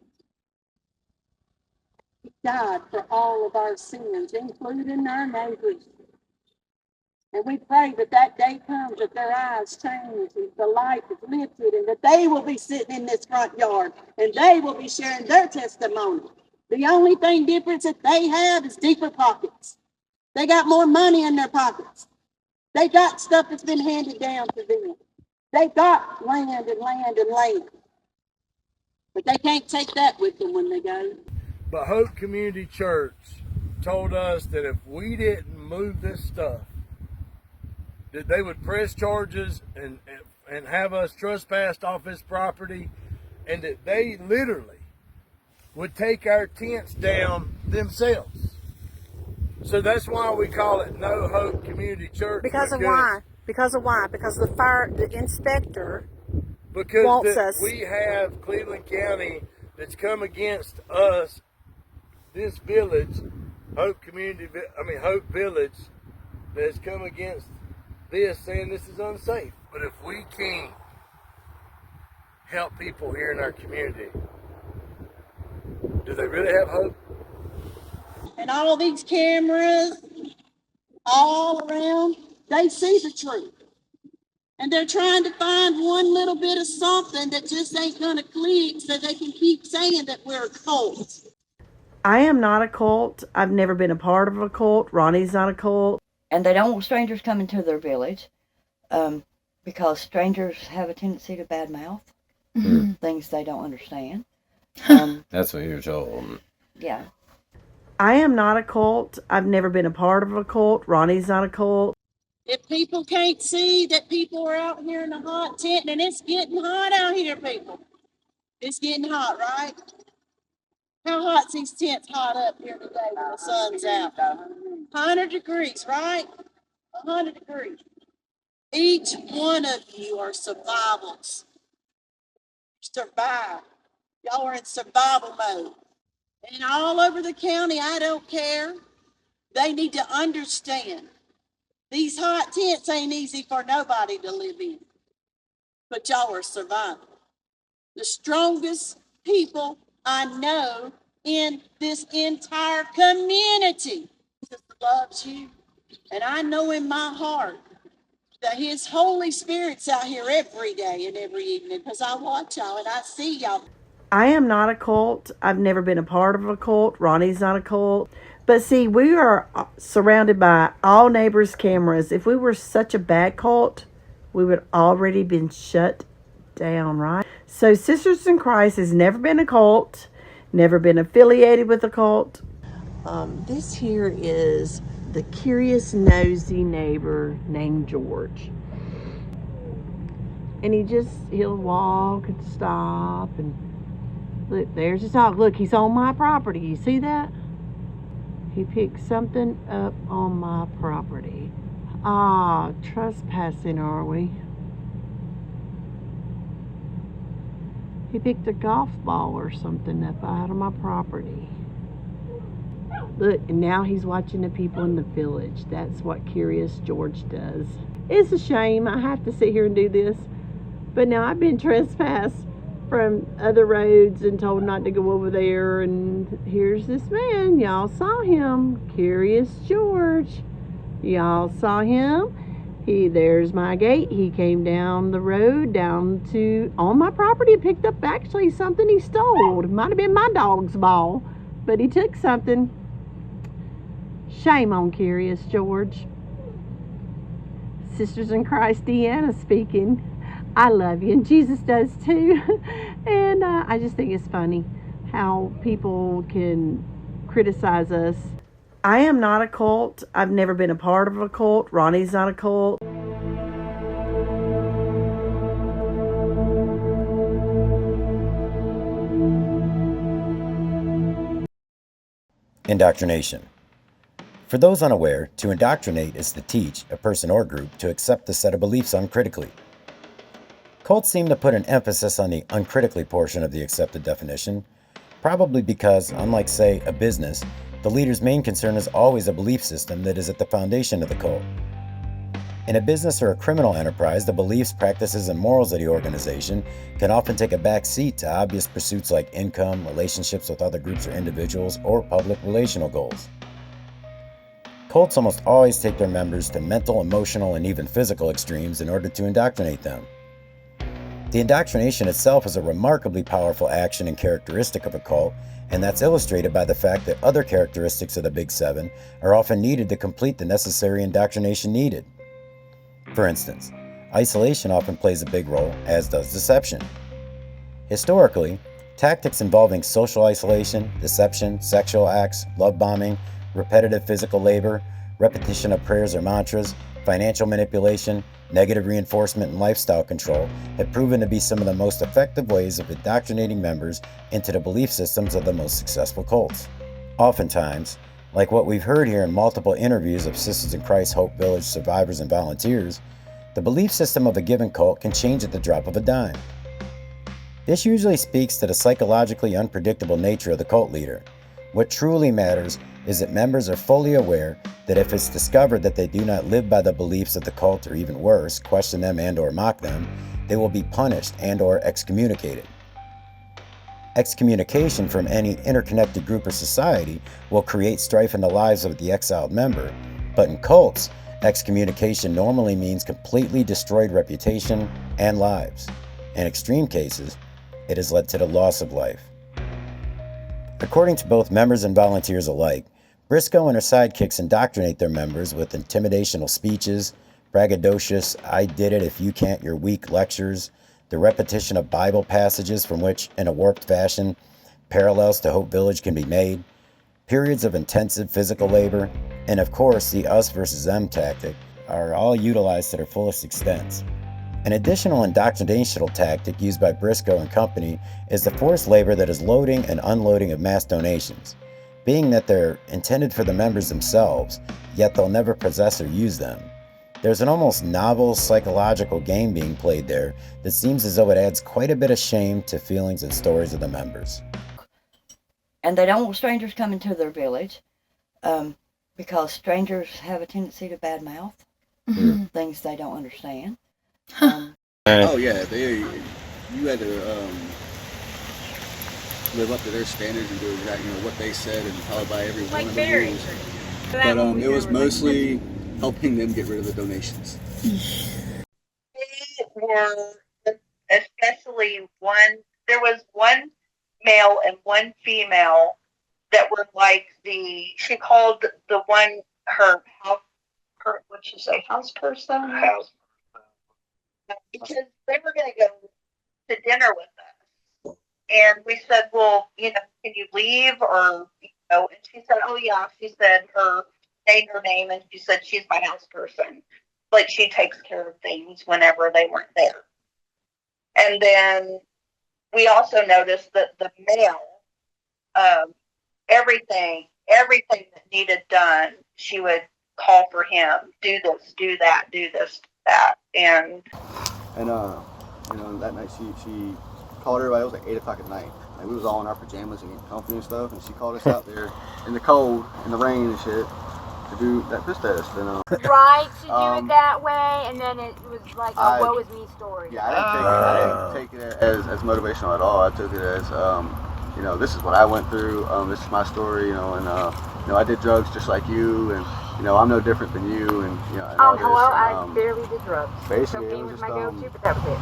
He died for all of our sins, including our neighbors. And we pray that that day comes, that their eyes change, and the light is lifted, and that they will be sitting in this front yard, and they will be sharing their testimony. The only thing different that they have is deeper pockets. They got more money in their pockets. They got stuff that's been handed down to them. They got land and land and land. But they can't take that with them when they go. But Hope Community Church told us that if we didn't move this stuff, that they would press charges and have us trespassed off this property, and that they literally would take our tents down themselves. So that's why we call it No Hope Community Church. Because of why? Because the inspector wants us. We have Cleveland County that's come against us, this village, Hope Village, that's come against this, saying this is unsafe. But if we can't help people here in our community, Do they really have hope? And all these cameras all around, they see the truth. And they're trying to find one little bit of something that just ain't gonna click so they can keep saying that we're a cult. I am not a cult. I've never been a part of a cult. Ronnie's not a cult. And they don't want strangers coming to their village because strangers have a tendency to badmouth things they don't understand. That's what you're told. Yeah. I am not a cult. I've never been a part of a cult. Ronnie's not a cult. If people can't see that people are out here in a hot tent, and it's getting hot out here, people. It's getting hot, right? How hot's these tents hot up here today when the sun's out? 100 degrees, right? 100 degrees. Each one of you are survivals. Survive. Y'all are in survival mode. And all over the county, I don't care. They need to understand. These hot tents ain't easy for nobody to live in. But y'all are surviving. The strongest people I know in this entire community. Jesus loves you. And I know in my heart that his Holy Spirit's out here every day and every evening because I watch y'all and I see y'all. I am not a cult. I've never been a part of a cult. Ronnie's not a cult. But see, we are surrounded by all neighbors' cameras. If we were such a bad cult, we would already been shut down, right? So Sisters in Christ has never been a cult, never been affiliated with a cult. This here is the curious, nosy neighbor named George. And he'll walk and stop and look, there's his dog. Look, he's on my property. You see that? He picked something up on my property. Trespassing, are we? He picked a golf ball or something up out of my property. Look, and now he's watching the people in the village. That's what Curious George does. It's a shame I have to sit here and do this. But now I've been trespassed from other roads and told not to go over there. And here's this man. Y'all saw him. Curious George. Y'all saw him. There's my gate. He came down the road down to on my property and picked up actually something he stole. It might have been my dog's ball, but he took something. Shame on Curious George. Sisters in Christ, Deanna speaking. I love you, and Jesus does too. And I just think it's funny how people can criticize us. I am not a cult. I've never been a part of a cult. Ronnie's not a cult. Indoctrination. For those unaware, to indoctrinate is to teach a person or group to accept a set of beliefs uncritically. Cults seem to put an emphasis on the uncritically portion of the accepted definition, probably because, unlike, say, a business, the leader's main concern is always a belief system that is at the foundation of the cult. In a business or a criminal enterprise, the beliefs, practices, and morals of the organization can often take a back seat to obvious pursuits like income, relationships with other groups or individuals, or public relational goals. Cults almost always take their members to mental, emotional, and even physical extremes in order to indoctrinate them. The indoctrination itself is a remarkably powerful action and characteristic of a cult, and that's illustrated by the fact that other characteristics of the Big Seven are often needed to complete the necessary indoctrination needed. For instance, isolation often plays a big role, as does deception. Historically, tactics involving social isolation, deception, sexual acts, love bombing, repetitive physical labor, repetition of prayers or mantras, financial manipulation, negative reinforcement, and lifestyle control have proven to be some of the most effective ways of indoctrinating members into the belief systems of the most successful cults. Oftentimes, like what we've heard here in multiple interviews of Sisters in Christ Hope Village survivors and volunteers, the belief system of a given cult can change at the drop of a dime. This usually speaks to the psychologically unpredictable nature of the cult leader. What truly matters is that members are fully aware that if it's discovered that they do not live by the beliefs of the cult, or even worse, question them and or mock them, they will be punished and or excommunicated. Excommunication from any interconnected group or society will create strife in the lives of the exiled member, but in cults, excommunication normally means completely destroyed reputation and lives. In extreme cases, it has led to the loss of life. According to both members and volunteers alike, Briscoe and her sidekicks indoctrinate their members with intimidational speeches, braggadocious "I did it if you can't, you're weak" lectures, the repetition of Bible passages from which, in a warped fashion, parallels to Hope Village can be made, periods of intensive physical labor, and of course the us versus them tactic are all utilized to their fullest extents. An additional indoctrinational tactic used by Briscoe and company is the forced labor that is loading and unloading of mass donations. Being that they're intended for the members themselves, yet they'll never possess or use them. There's an almost novel psychological game being played there that seems as though it adds quite a bit of shame to feelings and stories of the members. And they don't want strangers coming to their village because strangers have a tendency to badmouth things they don't understand. Oh yeah, you had to live up to their standards and do exactly what they said and follow by every one of the rules. But it was mostly helping them get rid of the donations. They were especially there was one male and one female that were like she called the one her what'd she say, house person? House. Because they were going to go to dinner with us. And we said, well, can you leave? Or, and she said, oh yeah. She said named her name, and she said she's my house person. Like, she takes care of things whenever they weren't there. And then we also noticed that the male, everything that needed done, she would call for him, do this, do that, do this, that. And that night she called everybody. It was like 8 o'clock at night. Like, we was all in our pajamas and getting comfy and stuff, and she called us out there in the cold, in the rain and shit, to do that piss test. And Right, to do it that way, and then it was like a woe is me story. Yeah, I didn't take it as motivational at all. I took it as this is what I went through. This is my story. I did drugs just like you, and I'm no different than you, and hello, I barely did drugs. Basically, cocaine was my go-to, but that was it.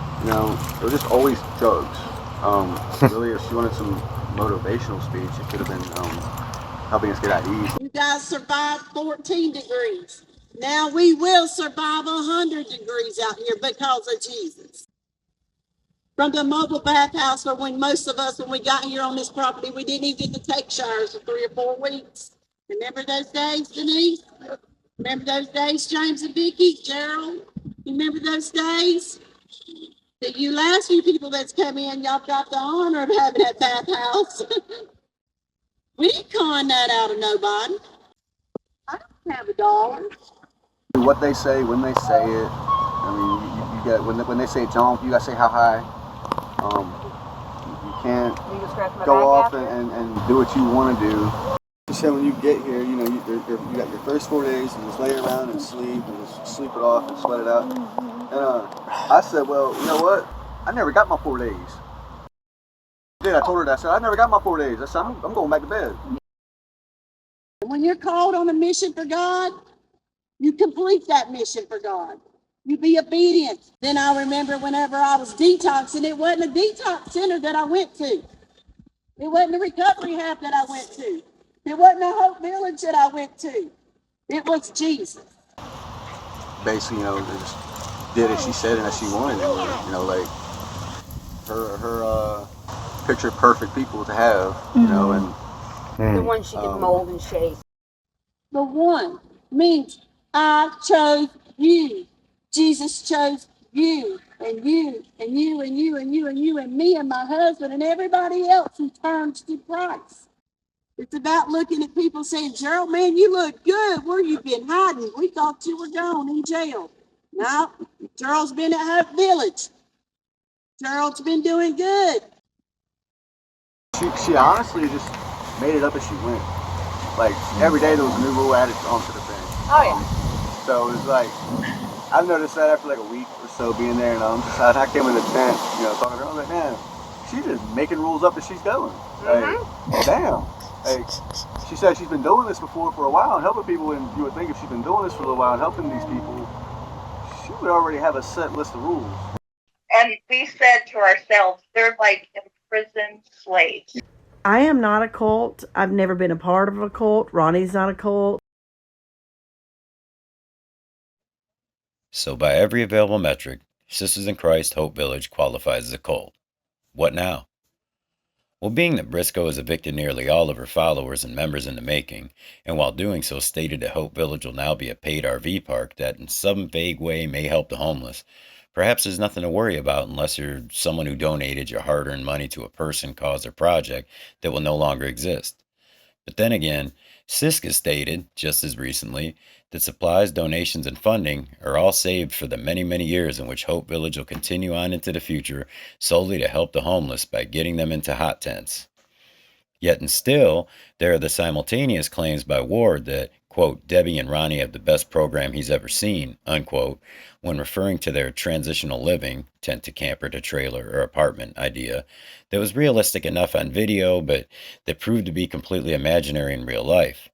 It was just always drugs. Really, if she wanted some motivational speech, it could have been helping us get at ease. You guys survived 14 degrees. Now we will survive 100 degrees out here because of Jesus. From the mobile bathhouse, or when most of us, when we got here on this property, we didn't even get to take showers for 3 or 4 weeks. Remember those days, Denise? Remember those days, James and Vicky, Gerald? You remember those days? That you last few people that's come in, y'all got the honor of having that bathhouse. We didn't con that out of nobody. I don't have $1. What they say when they say it. I mean, you got when they say jump, you gotta say how high. You can't go off and do what you want to do. She said when you get here, you got your first 4 days, and just lay around and sleep it off and sweat it out. And I said, well, you know what? I never got my 4 days. I told her that. I said, I never got my 4 days. I said, I'm going back to bed. When you're called on a mission for God, you complete that mission for God. You be obedient. Then I remember whenever I was detoxing, it wasn't a detox center that I went to. It wasn't a recovery hub that I went to. It wasn't a Hope Village that I went to. It was Jesus. Basically, they just did as she said and as she wanted. Like her picture perfect people to have, and the one she could mold and shape. The one means I chose you. Jesus chose you and you and you and you and you and you and me and my husband and everybody else who turns to Christ. It's about looking at people saying, Gerald, man, you look good. Where you been hiding? We thought you were gone in jail. No, Gerald's been at Hope Village. Gerald's been doing good. She honestly just made it up as she went. Like, every day there was a new rule added onto the thing. Oh, yeah. So it was like, I've noticed that after like a week or so being there, and I came in the tent, talking to her, I was like, man, she's just making rules up as she's going. Like, damn. Like, she said she's been doing this before for a while and helping people, and you would think if she's been doing this for a little while and helping these people, she would already have a set list of rules. And we said to ourselves, they're like imprisoned slaves. I am not a cult. I've never been a part of a cult. Ronnie's not a cult. So by every available metric, Sisters in Christ Hope Village qualifies as a cult. What now? Well, being that Briscoe has evicted nearly all of her followers and members in the making, and while doing so stated that Hope Village will now be a paid RV park that in some vague way may help the homeless, perhaps there's nothing to worry about unless you're someone who donated your hard-earned money to a person, cause, or project that will no longer exist. But then again, Sisk has stated, just as recently, that supplies, donations, and funding are all saved for the many, many years in which Hope Village will continue on into the future solely to help the homeless by getting them into hot tents. Yet and still, there are the simultaneous claims by Ward that, quote, Debbie and Ronnie have the best program he's ever seen, unquote, when referring to their transitional living, tent to camper to trailer or apartment idea that was realistic enough on video, but that proved to be completely imaginary in real life.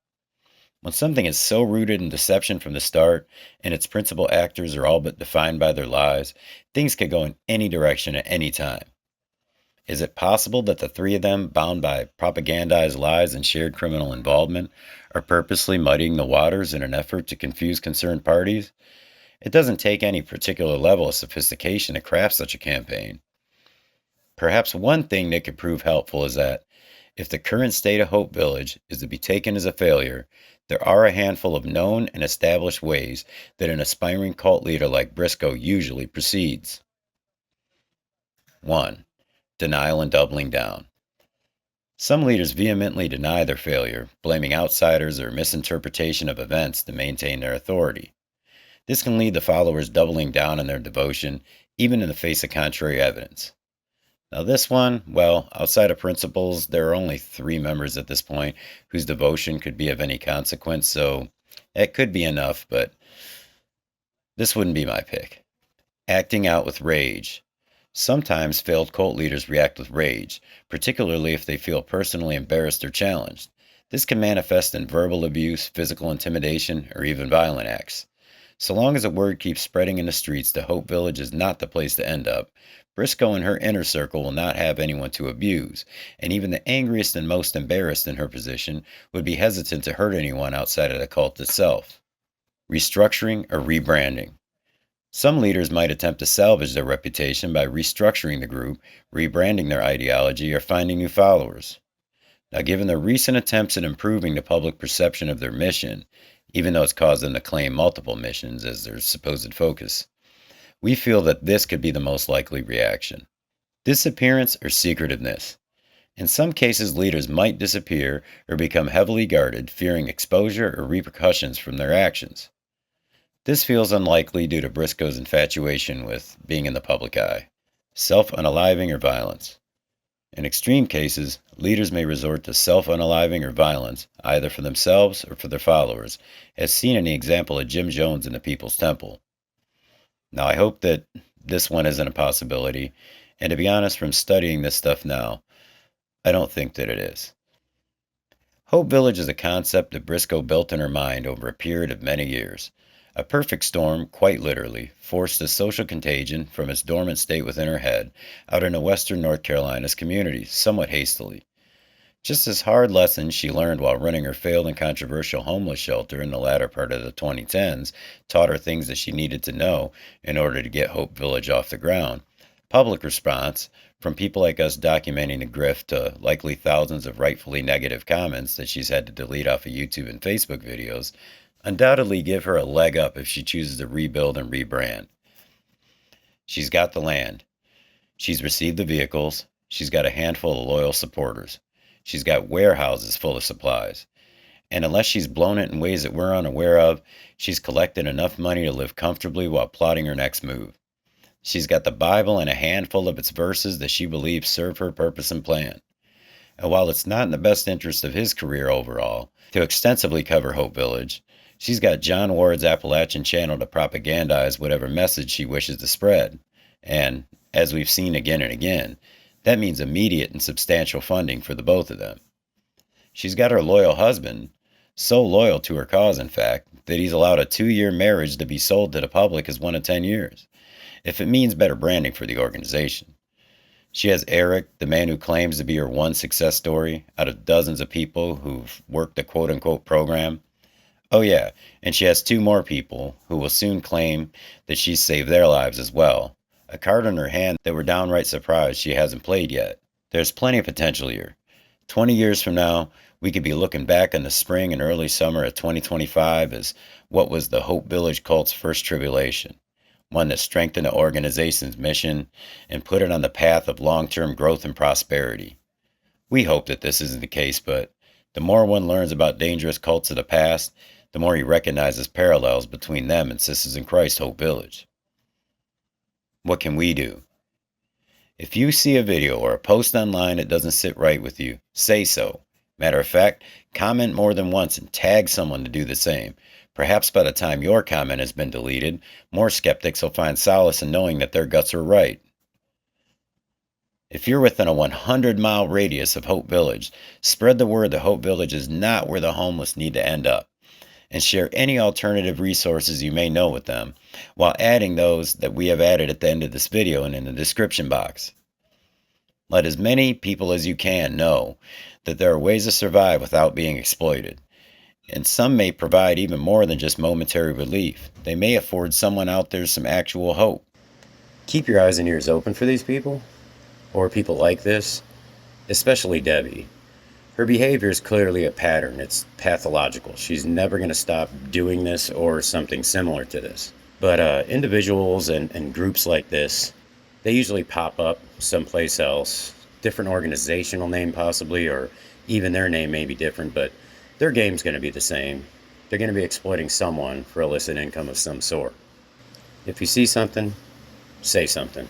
When something is so rooted in deception from the start, and its principal actors are all but defined by their lies, things could go in any direction at any time. Is it possible that the three of them, bound by propagandized lies and shared criminal involvement, are purposely muddying the waters in an effort to confuse concerned parties? It doesn't take any particular level of sophistication to craft such a campaign. Perhaps one thing that could prove helpful is that, if the current state of Hope Village is to be taken as a failure, there are a handful of known and established ways that an aspiring cult leader like Briscoe usually proceeds. 1. Denial and doubling down. Some leaders vehemently deny their failure, blaming outsiders or misinterpretation of events to maintain their authority. This can lead the followers doubling down on their devotion, even in the face of contrary evidence. Now this one, well, outside of principles, there are only 3 members at this point whose devotion could be of any consequence, so it could be enough, but this wouldn't be my pick. Acting out with rage. Sometimes failed cult leaders react with rage, particularly if they feel personally embarrassed or challenged. This can manifest in verbal abuse, physical intimidation, or even violent acts. So long as a word keeps spreading in the streets that Hope Village is not the place to end up, Briscoe and her inner circle will not have anyone to abuse, and even the angriest and most embarrassed in her position would be hesitant to hurt anyone outside of the cult itself. Restructuring or rebranding. Some leaders might attempt to salvage their reputation by restructuring the group, rebranding their ideology, or finding new followers. Now, given the recent attempts at improving the public perception of their mission, even though it's caused them to claim multiple missions as their supposed focus, we feel that this could be the most likely reaction. Disappearance or secretiveness. In some cases, leaders might disappear or become heavily guarded, fearing exposure or repercussions from their actions. This feels unlikely due to Briscoe's infatuation with being in the public eye. Self-unaliving or violence. In extreme cases, leaders may resort to self-unaliving or violence, either for themselves or for their followers, as seen in the example of Jim Jones in the People's Temple. Now, I hope that this one isn't a possibility, and to be honest, from studying this stuff now, I don't think that it is. Hope Village is a concept that Briscoe built in her mind over a period of many years. A perfect storm, quite literally, forced a social contagion from its dormant state within her head out into western North Carolina's communities, somewhat hastily. Just as hard lessons she learned while running her failed and controversial homeless shelter in the latter part of the 2010s taught her things that she needed to know in order to get Hope Village off the ground, public response, from people like us documenting the grift to likely thousands of rightfully negative comments that she's had to delete off of YouTube and Facebook videos, undoubtedly give her a leg up if she chooses to rebuild and rebrand. She's got the land. She's received the vehicles. She's got a handful of loyal supporters. She's got warehouses full of supplies. And unless she's blown it in ways that we're unaware of, she's collected enough money to live comfortably while plotting her next move. She's got the Bible and a handful of its verses that she believes serve her purpose and plan. And while it's not in the best interest of his career overall to extensively cover Hope Village, she's got John Ward's Appalachian channel to propagandize whatever message she wishes to spread. And, as we've seen again and again, That means immediate and substantial funding for the both of them. She's got her loyal husband, so loyal to her cause, in fact, that he's allowed a 2-year marriage to be sold to the public as one of 10 years, if it means better branding for the organization. She has Eric, the man who claims to be her one success story out of dozens of people who've worked the quote-unquote program. Oh yeah, and she has 2 more people who will soon claim that she's saved their lives as well. A card in her hand that we're downright surprised she hasn't played yet. There's plenty of potential here. 20 years from now, we could be looking back on the spring and early summer of 2025 as what was the Hope Village cult's first tribulation. One that strengthened the organization's mission and put it on the path of long-term growth and prosperity. We hope that this isn't the case, but the more one learns about dangerous cults of the past, the more he recognizes parallels between them and Sisters in Christ Hope Village. What can we do? If you see a video or a post online that doesn't sit right with you, say so. Matter of fact, comment more than once and tag someone to do the same. Perhaps by the time your comment has been deleted, more skeptics will find solace in knowing that their guts are right. If you're within a 100-mile radius of Hope Village, spread the word that Hope Village is not where the homeless need to end up, and share any alternative resources you may know with them, while adding those that we have added at the end of this video and in the description box. Let as many people as you can know that there are ways to survive without being exploited. And some may provide even more than just momentary relief. They may afford someone out there some actual hope. Keep your eyes and ears open for these people, or people like this, especially Debbie. Her behavior is clearly a pattern. It's pathological. She's never going to stop doing this or something similar to this. But individuals and groups like this, they usually pop up someplace else, different organizational name possibly, or even their name may be different, but their game's going to be the same. They're going to be exploiting someone for illicit income of some sort. If you see something, say something.